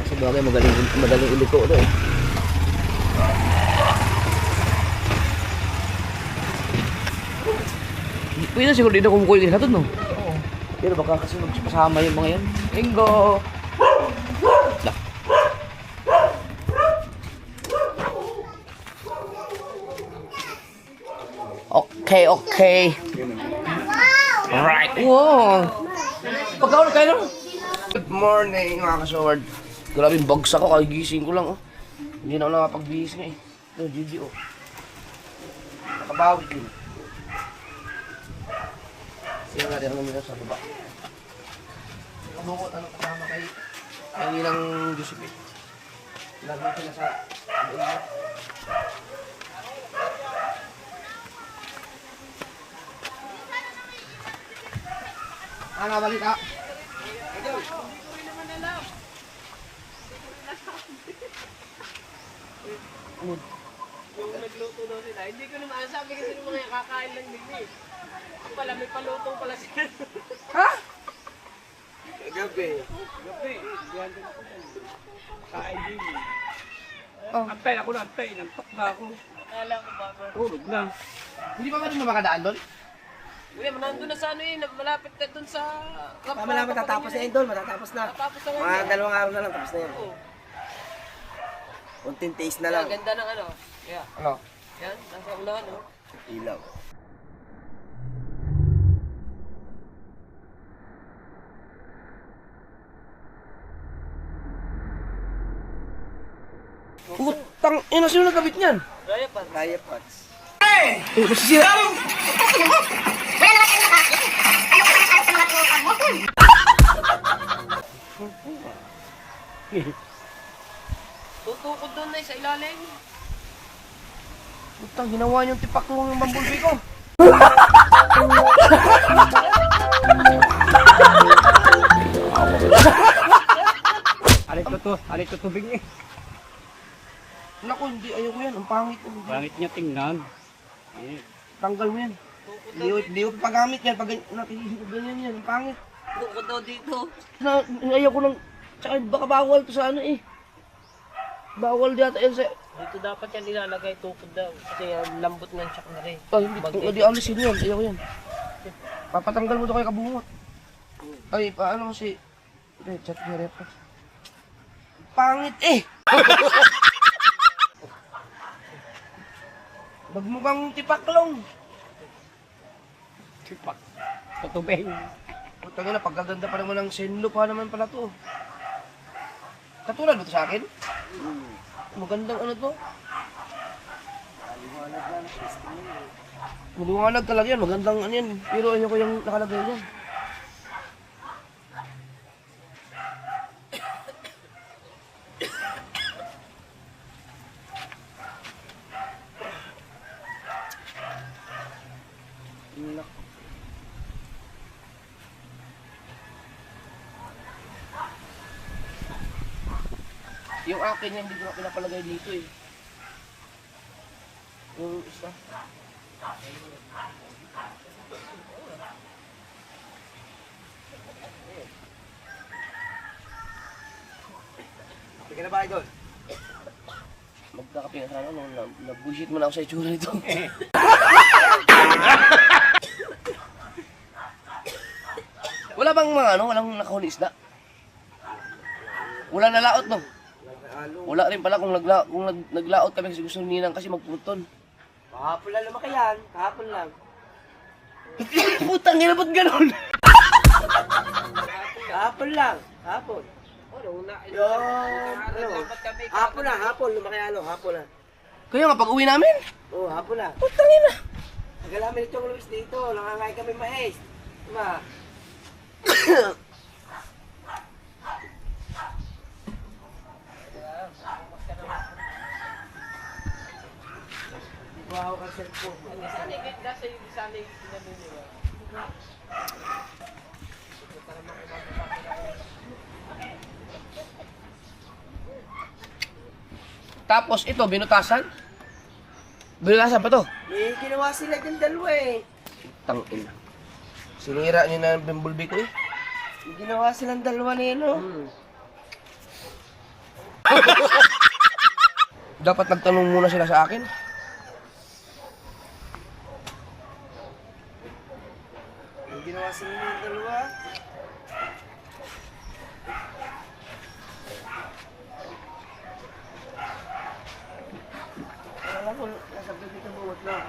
Kasi bagay madaling iliko ito eh. Pwede siguro dito kumukulit din natin, no? Oo. Pero baka kasi magpasama yung mga yan. Bingo! Okay. Alright. Wow! Pagkaon kayo lang. Good morning mga kasaward. Grabing bagsak ako, kagising ko lang, oh. Hindi na ako nakapag-bihis nga eh. Ito, Gigi, oh. Nakabawi din. Sino natin ang nila sa baba. Kabukot, kasama kay Ninang Josephine. Lagi sila sa loob. Ano balita? Yung nagluto daw sila, hindi ko naman sabi kasi ng mga kakain lang din eh. Pala may paluto pala sila. Ha? Gabi. Diyan din ako yan. Kain din. Oh. Antay ako na, nantok na ako. Kala ko ba? Tulog na. Hindi pa ba rin makadaan doon? Hindi, nandun na sa ano eh, malapit na dun sa... Malapit tatapos na yun doon, matatapos na. Matapos na Mga 2 araw na lang, tapos na yun. Kunting taste na lang. Ganda ng ano. Yeah. Ano? Yan, nasa unahan no? Ilaw. Utang, sino nagkabit niyan? Raya pots. Masisira. Tutukod doon na sa ilalim. Utang, ginawa niyong tipaklong yung bumblebee ko. Alit ko tubig eh. Naku, hindi, ayoko yan. Ang pangit. Pangit niya tingnan. Tanggal mo yan. Hindi ko pagamit yan. Pag ganyan yan, ang pangit. Tukod daw dito. Ayoko nang... Tsaka baka bawal to sa ano eh. Bawal dito yan sa... Dito dapat yan nilalagay tukod daw. Kasi lambot ng tsak na rin. Oh, hindi alisin yan. Ayoko yan. Papatanggal mo to kay kabungot. Ay, paano mo si... Chat ni Repa. Pangit eh! Magmukhang tipaklong. Tipak. Tutubing. Putang ina, pagkaganda pa naman ng senlo pa naman pala to. Katulad ba to sa akin? Magandang ano to? Maliwanag talaga yan, magandang ano yan. Pero ayoko yung nakalagay yan. Yung akin hindi ko na pinapalagay dito eh. Yung isa. Sige na ba, Idol? Magkakape na sana, no? Nag-bullshit mo na ako sa itsura nito. Wala bang mga ano, walang nakahuli isda? Wala nalaot, no? Wala rin pala kung naglaot kami kasi gusto ninang kasi magputon. Kahapon lang naman yan. Kahapon lang. Putang ina, ba't ganun? Kahapon lang. Kahapon. Hapon na, hapon. Lumakayalo, hapon na. Kaya nga, pag uwi namin, Oo, hapon na. putang ina. Tagal namin itong Luis dito. Nangangay kami mais. Diba? Wow, ang cellphone. Tapos ito, binutasan. Binutasan pa to. May ginawa sila dyan dalawa eh. Tangin. Sinira niyo na ang bumblebee ko eh. May ginawa silang dalawa na yun, oh. Dapat nagtanong muna sila sa akin. May ginawa sila ng dalawa. Alam ko, nasa dito buwat lang.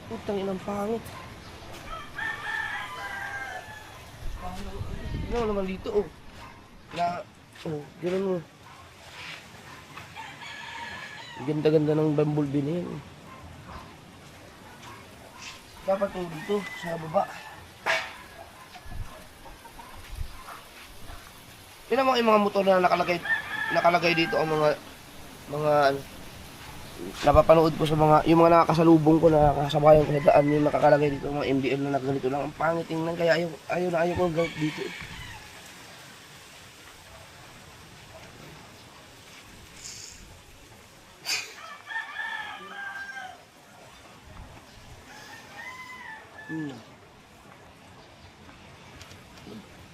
Putang inang pangit. Gano'n naman dito, oh. Gano'n mo. Ganda-ganda ng bumblebee na yan. Dapat yung dito, sa baba. Yun naman yung mga motor na nakalagay dito ang mga ano, napapanood ko sa mga, yung mga nakakasalubong ko na kasabayan ko sa daan, yung nakakalagay dito, mga MDL na nakaganito lang. Ang pangit tingnan, kaya ayaw ko dito.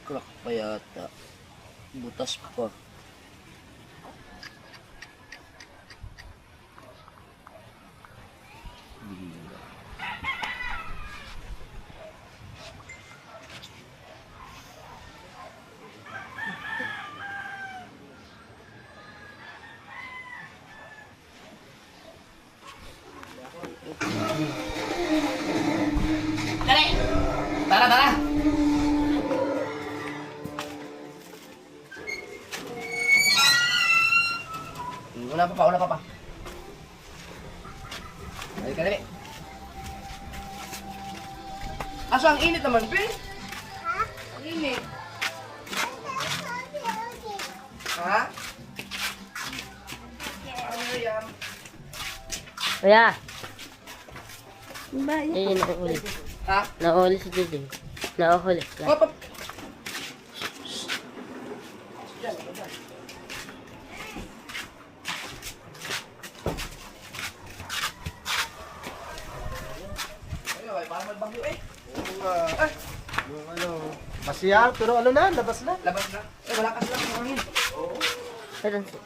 Crack pa yata. Butas pa. Dali! Tara! Una pa. Dali. Aso, ang init naman, Pin? Ha? Ang init. Ha? Ano yan? Kuya. Ayun, nahuli. Ha? Nahuli si Duding. Nahuli. Papa. Yung ano, masiyar, pero ano na, labas na. Labas na. Wala kasi lang ang hangin. Ayun si.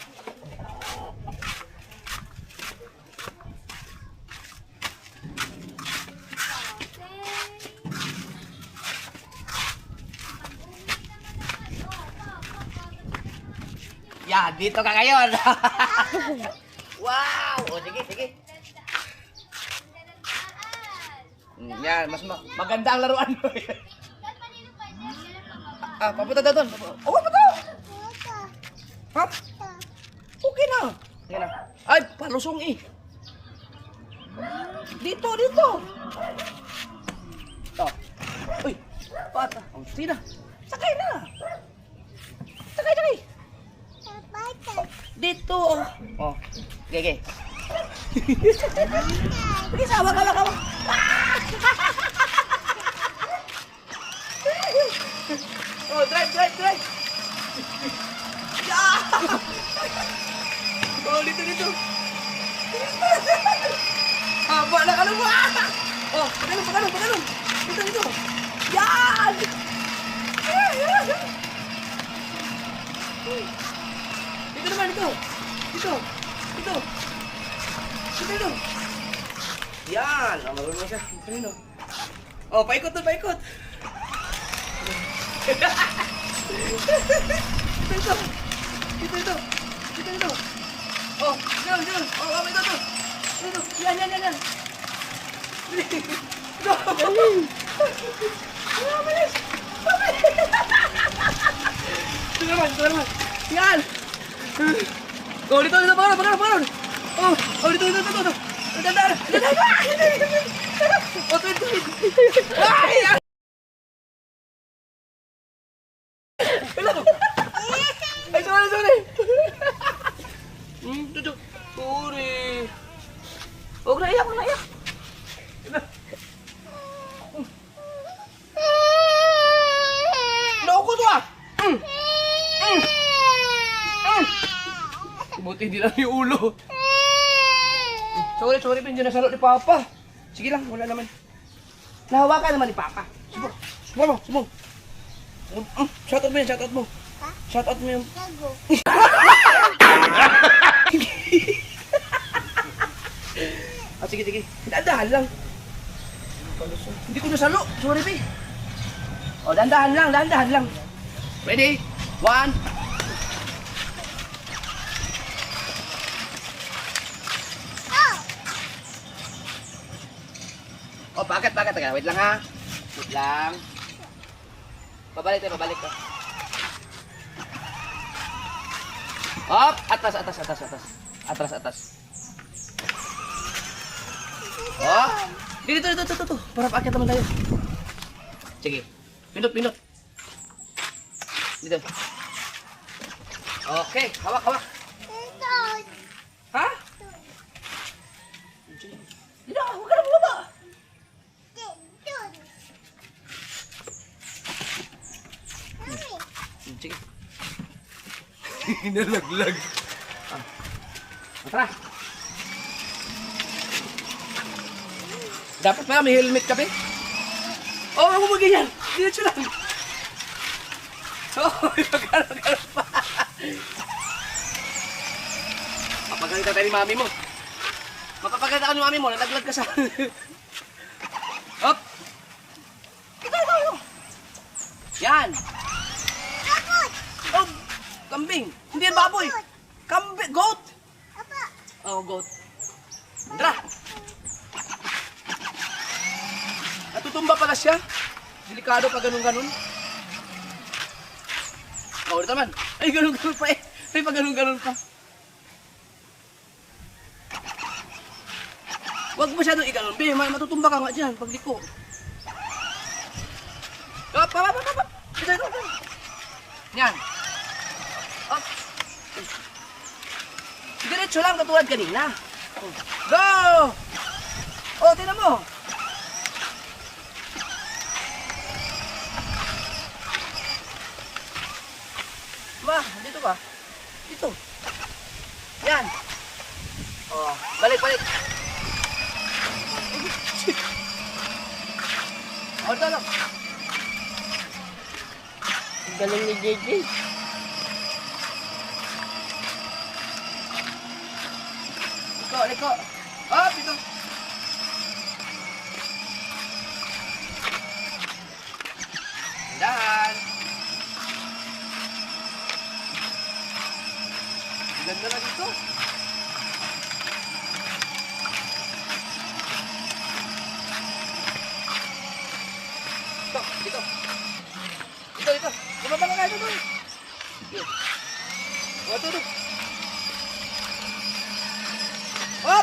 Yeah, dito ka ngayon. Wow! O, sige. Yan, mas maganda ang laruan mo. Papunta doon. Papunta. Ha? Okay na. Ay, palusong eh. Dito. Dito, dito. Oh. Uy, bata. Oh, sige na. Sakay na. Sakay, sakay. Dito. Oh. Gege. Sige, sawa ka. Oh, drive. Yeah! Oh, dito. Haba na ka na ba? Oh, pagano. Dito. Yan! Dito naman, dito. Yan! Oh, marunong na siya. Kanino? Oh, paikot. Dito. Oh, dyan. Oh, ito. Yan. Bilis. Ito naman. Yan! Oh, dito, pangalan. Oh, dito. Dahan. Oh, tuwid. Ay! Ay, sorry. Duduk. Sorry. Huwag na iyak. Loko to ah! Buti hindi lang yung ulo. Sorry, hindi na salo ni Papa. Sige lang, wala naman. Nahawakan naman ni Papa. Subong. Shoutout mo. Shoutout mo yun. Sige. Dahan lang. Hindi ko nasalo. Sorry, Pi. O, dahan lang. Ready? 1. Oh, bakit? Wait lang ha. Wait lang. Babalik ka. Hop! Atas. Oh! Dito. Para paakyat naman tayo. Sige. Pinot. Dito. Okay. Hawak. Ha? Dito, huwag ka na bumaba. Sige. Nalaglag. Tara. Dapat pala may helmet ka, Pe. Oh, ako mo ganyan. Diretso lang. Oh, magkano pa. Mapagalitan tayo ni mami mo. Mapapagalitan ka ni mami mo. Nalaglag ka sa... Hop. Ito. Yan. Oh, kambing. Hindi yan baboy. Kambing. Goat. Oh, goat. Tara. Natutumba pala siya. Delikado pa ganun. Oh, ulit naman. Ay, ganun pa eh. Ay, pa ganun pa. Huwag masyadong iganon, Be. Matutumba ka nga dyan pag liko. Up. Ito. Yan. Up. Diretso lang katulad kanina. Go! Oh, tingnan mo. Ma, dito ka. Dito. Yan. Oh, balik. Oh, ito lang. Galing ni JJ. Liko. Hop, ito. Dahan. Ganda na dito. Dito. Bumaba ka ito doon. O, ito. Hop!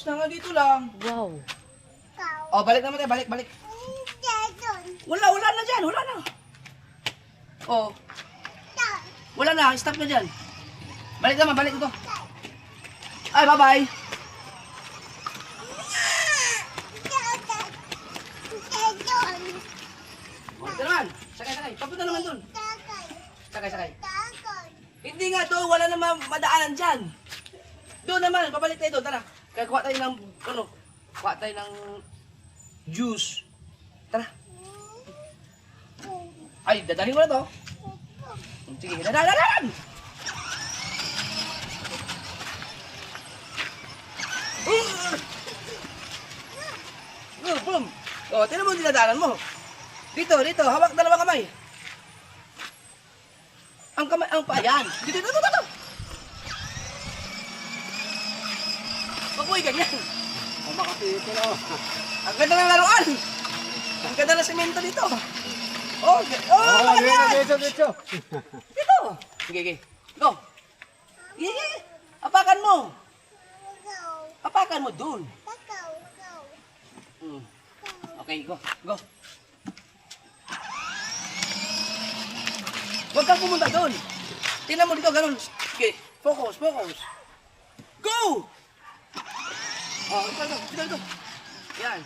na nga dito lang. Wow. Oh, balik naman tayo, balik. Wala na dyan, wala na. Oh. Wala na, stop na dyan. Balik naman, balik ito. Ay, bye-bye. Ito naman, sakay. Papunta naman dun. Sakay. Hindi nga doon, wala naman madaanan dyan. Doon naman, babalik tayo doon, tara. Kaya kuha tayo ng, kuha tayo ng juice. Tara. Ay, dadalhin ko na to. Sige, dadalan! Boom! O, tinan mo yung dinadalan mo. Dito, hawak dalawa kamay. Ang kamay, ang payan. Dito. Huwag mo ganyan. Oh, makapito na. Ang ganda ng laruan. Ang ganda ng semento dito. Ganyan. Dito. Dito. Sige. Go. Sige. Apakan mo. Apakan mo dun. Okay, go. Huwag kang pumunta doon. Tingnan mo dito, ganun. Okay, focus. Go! Oh, dito. Yan.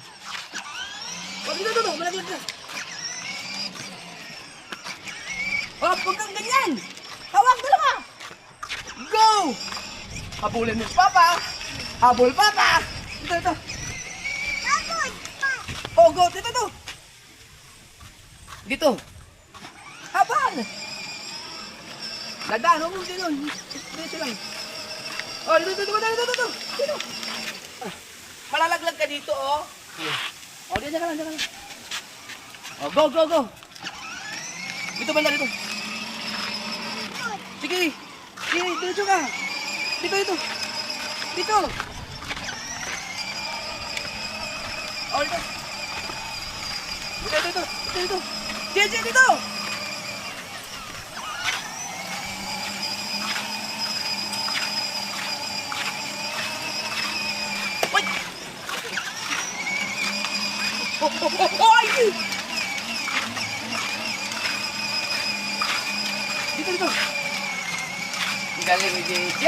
Oh, dito. Malaglag ka. Oh, huwag kang ganyan. Hawak dalawa. Go! Habulin mo si Papa. Habol, Papa. Dito. Oh, go. Dito. Dito. Habal. Dadaan, huwag mo dito. Dito lang. Oh, dito. Dito. Malalaglag ka dito, oh. Oh, dito ka lang. Oh, go. Dito banda, dito. Sige, diretso ka. Dito. Oh, dito. Dito. Dito. Wait. Ay! Dito. Ang galing ni JJ.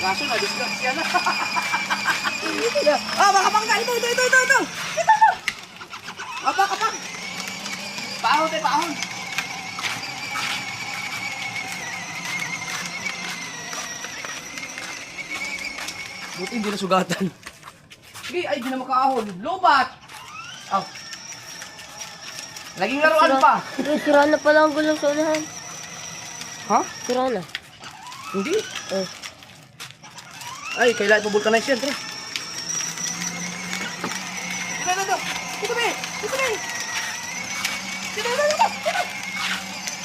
Kaso na-disgrasya na. Makapangka. Ito. Dito. Apak. Paahon. Buti hindi na sugatan. Sige, ay, di na makaahon. Lobat! Oh. Naging laruan pa. Sira na pala ang gulong sa unahan. Ha? Sira na. Hindi. Ay, kailangan ipabulkanize yan. Tara.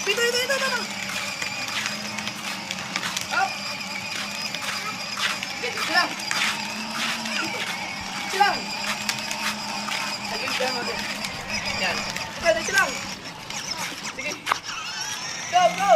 Dito. Dito. Up. Dito lang. Sige, mo. Yan. Dito lang. Sige. Go. Dito.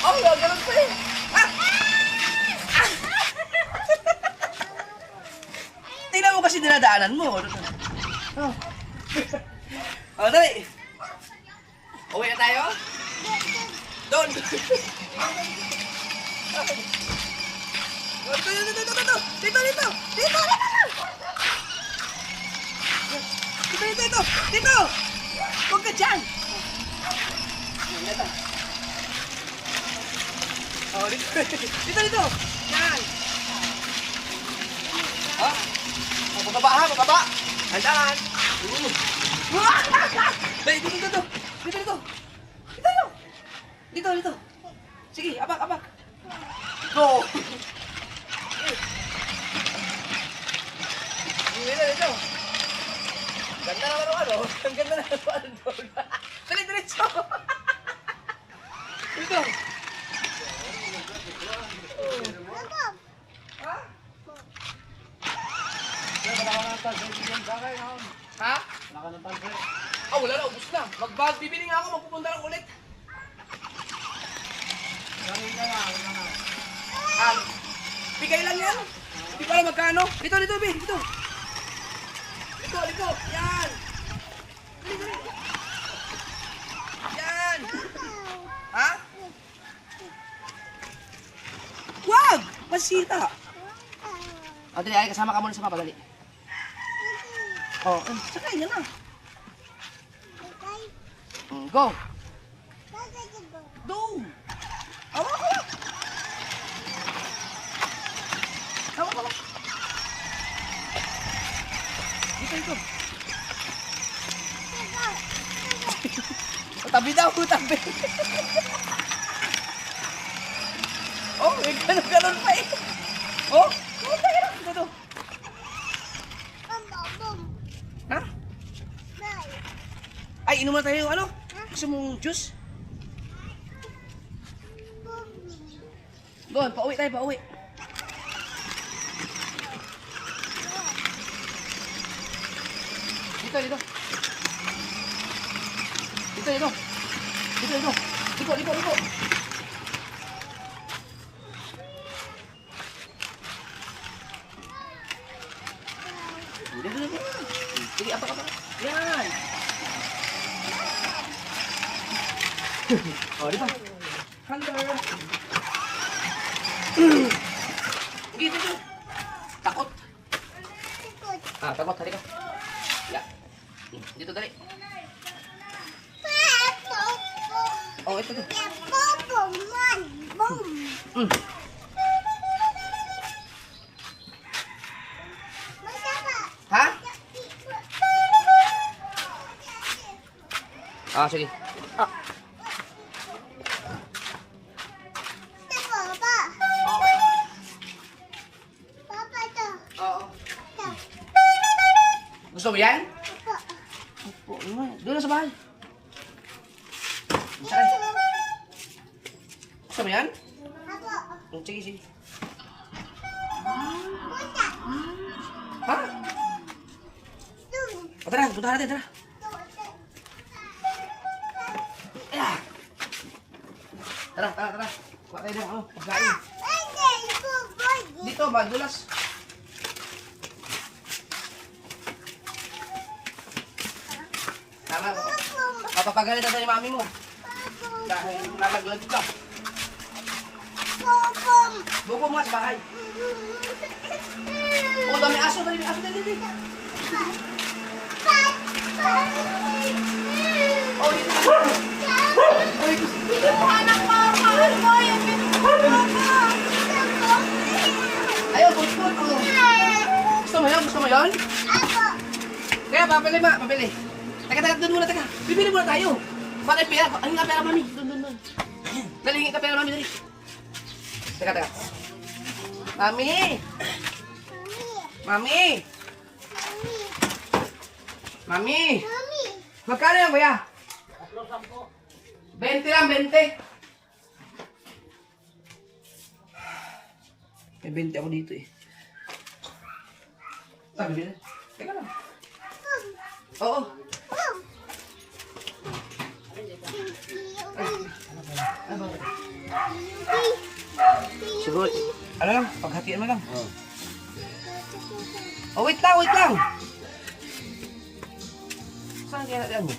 Oh, ganun pa eh. Tingnan mo kasi dinadaanan mo. Dali. Uwi na tayo? Doon. Dito. Huwag ka dyan. Oh, dito. Yan. Oh, bababa. Handaan. Dito. Sige, apak. Go. Dito. Ganda naman ang Ang ganda na doon. Dali, diretso. Dito. Ha? Ha? Ah, wala na, ubus na. Bibili nga ako, magpupunta lang ulit. Ah, bigay lang yan. Hindi ko alam magkano. Dito, Bi. Dito. Yan. Dali. Yan. Ha? Wag! Masita. O, dali, ay, kasama ka muna sa mapa, dali. O, sakay na na. Go. Doon. Awa ko. Dito. Tabi daw, tabi. Oh, may ganun pa eh. Oh, dito. Ha? Ay, inom na tayo, ano? Gusto mong juice? Go, pauwi tayo, pauwi. Dito. Liko. Dito. Sige, apa. Yan. Oh, dito. Hunter. Dito. Takot. Takot. Tadi ka. Ya. Dito, dali. Oh, ito. Ha? Sige. Gusto mo yan? Opo. Doon na sa bahay. Gusto mo yan? Sige. Ha? Tara, punta natin, tara. Tara. Kuha tayo ng pagkain. Dito, madulas. Tama, mapapagalit na tayo yung mami mo. Dahil nalaglag ka. Buko mo nga sa bahay. Oh, dami aso, dali. Oh, dito. Anak ko, mahal mo yung Ayaw, put. Gusto mo yun? Kaya, papili. Teka, doon muna, teka. Bibili muna tayo. Bakit pera? Ang nga pera, mami. Doon. Dali, hingi ka pera, mami, dali. Teka. Mami. Magkano yan, kuya? 20 lang, 20. May 20 ako dito eh. Bibili. Teka lang. Oo. Siguro, ano lang, paghatian mo lang. Oh, wait lang. Saan kaya natin mo?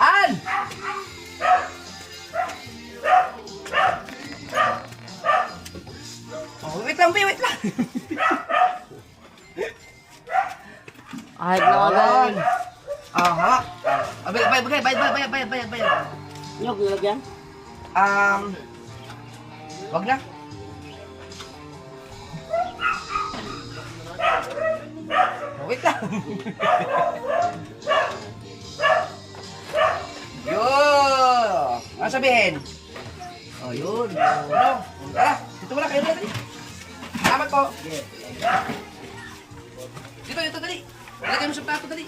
An! Oh, wait lang. Kahit na agad. Aha. Bayad. Nyog, nilagyan? Wag na. Oh, wait lang. Yun. Ano sabihin? Oh, yun. Ano? Tara, dito wala kayo dali. Salamat po. Dito, dali. Ilagay mo sa plato, dali.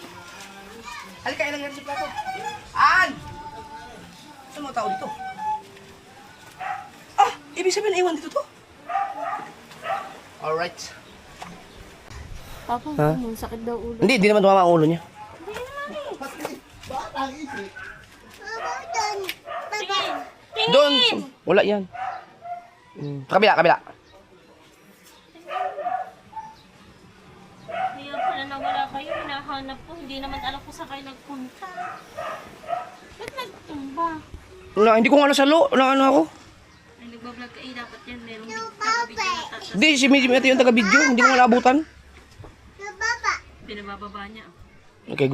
Halika, ilagay mo sa plato. An! Saan mga tao dito? Ibig sabihin, iwan dito to? Alright. Papa, Ha? sakit daw ulo. Hindi, di naman tumama ang ulo niya. Doon. Wala yan. Kabila, kabila. Kaya pala nawala kayo, hinahanap ko. Hindi naman alam ko sa kayo nagpunta. Ba't nagtumba? Wala, hindi ko nga nasalo. Wala ano ako. Ay, nagbablog ka. Dapat yan. Merong taga-video na tatas. Hindi, si Mimi ito yung taga-video. Hindi ko nga naabutan. Pinabababa niya. Okay,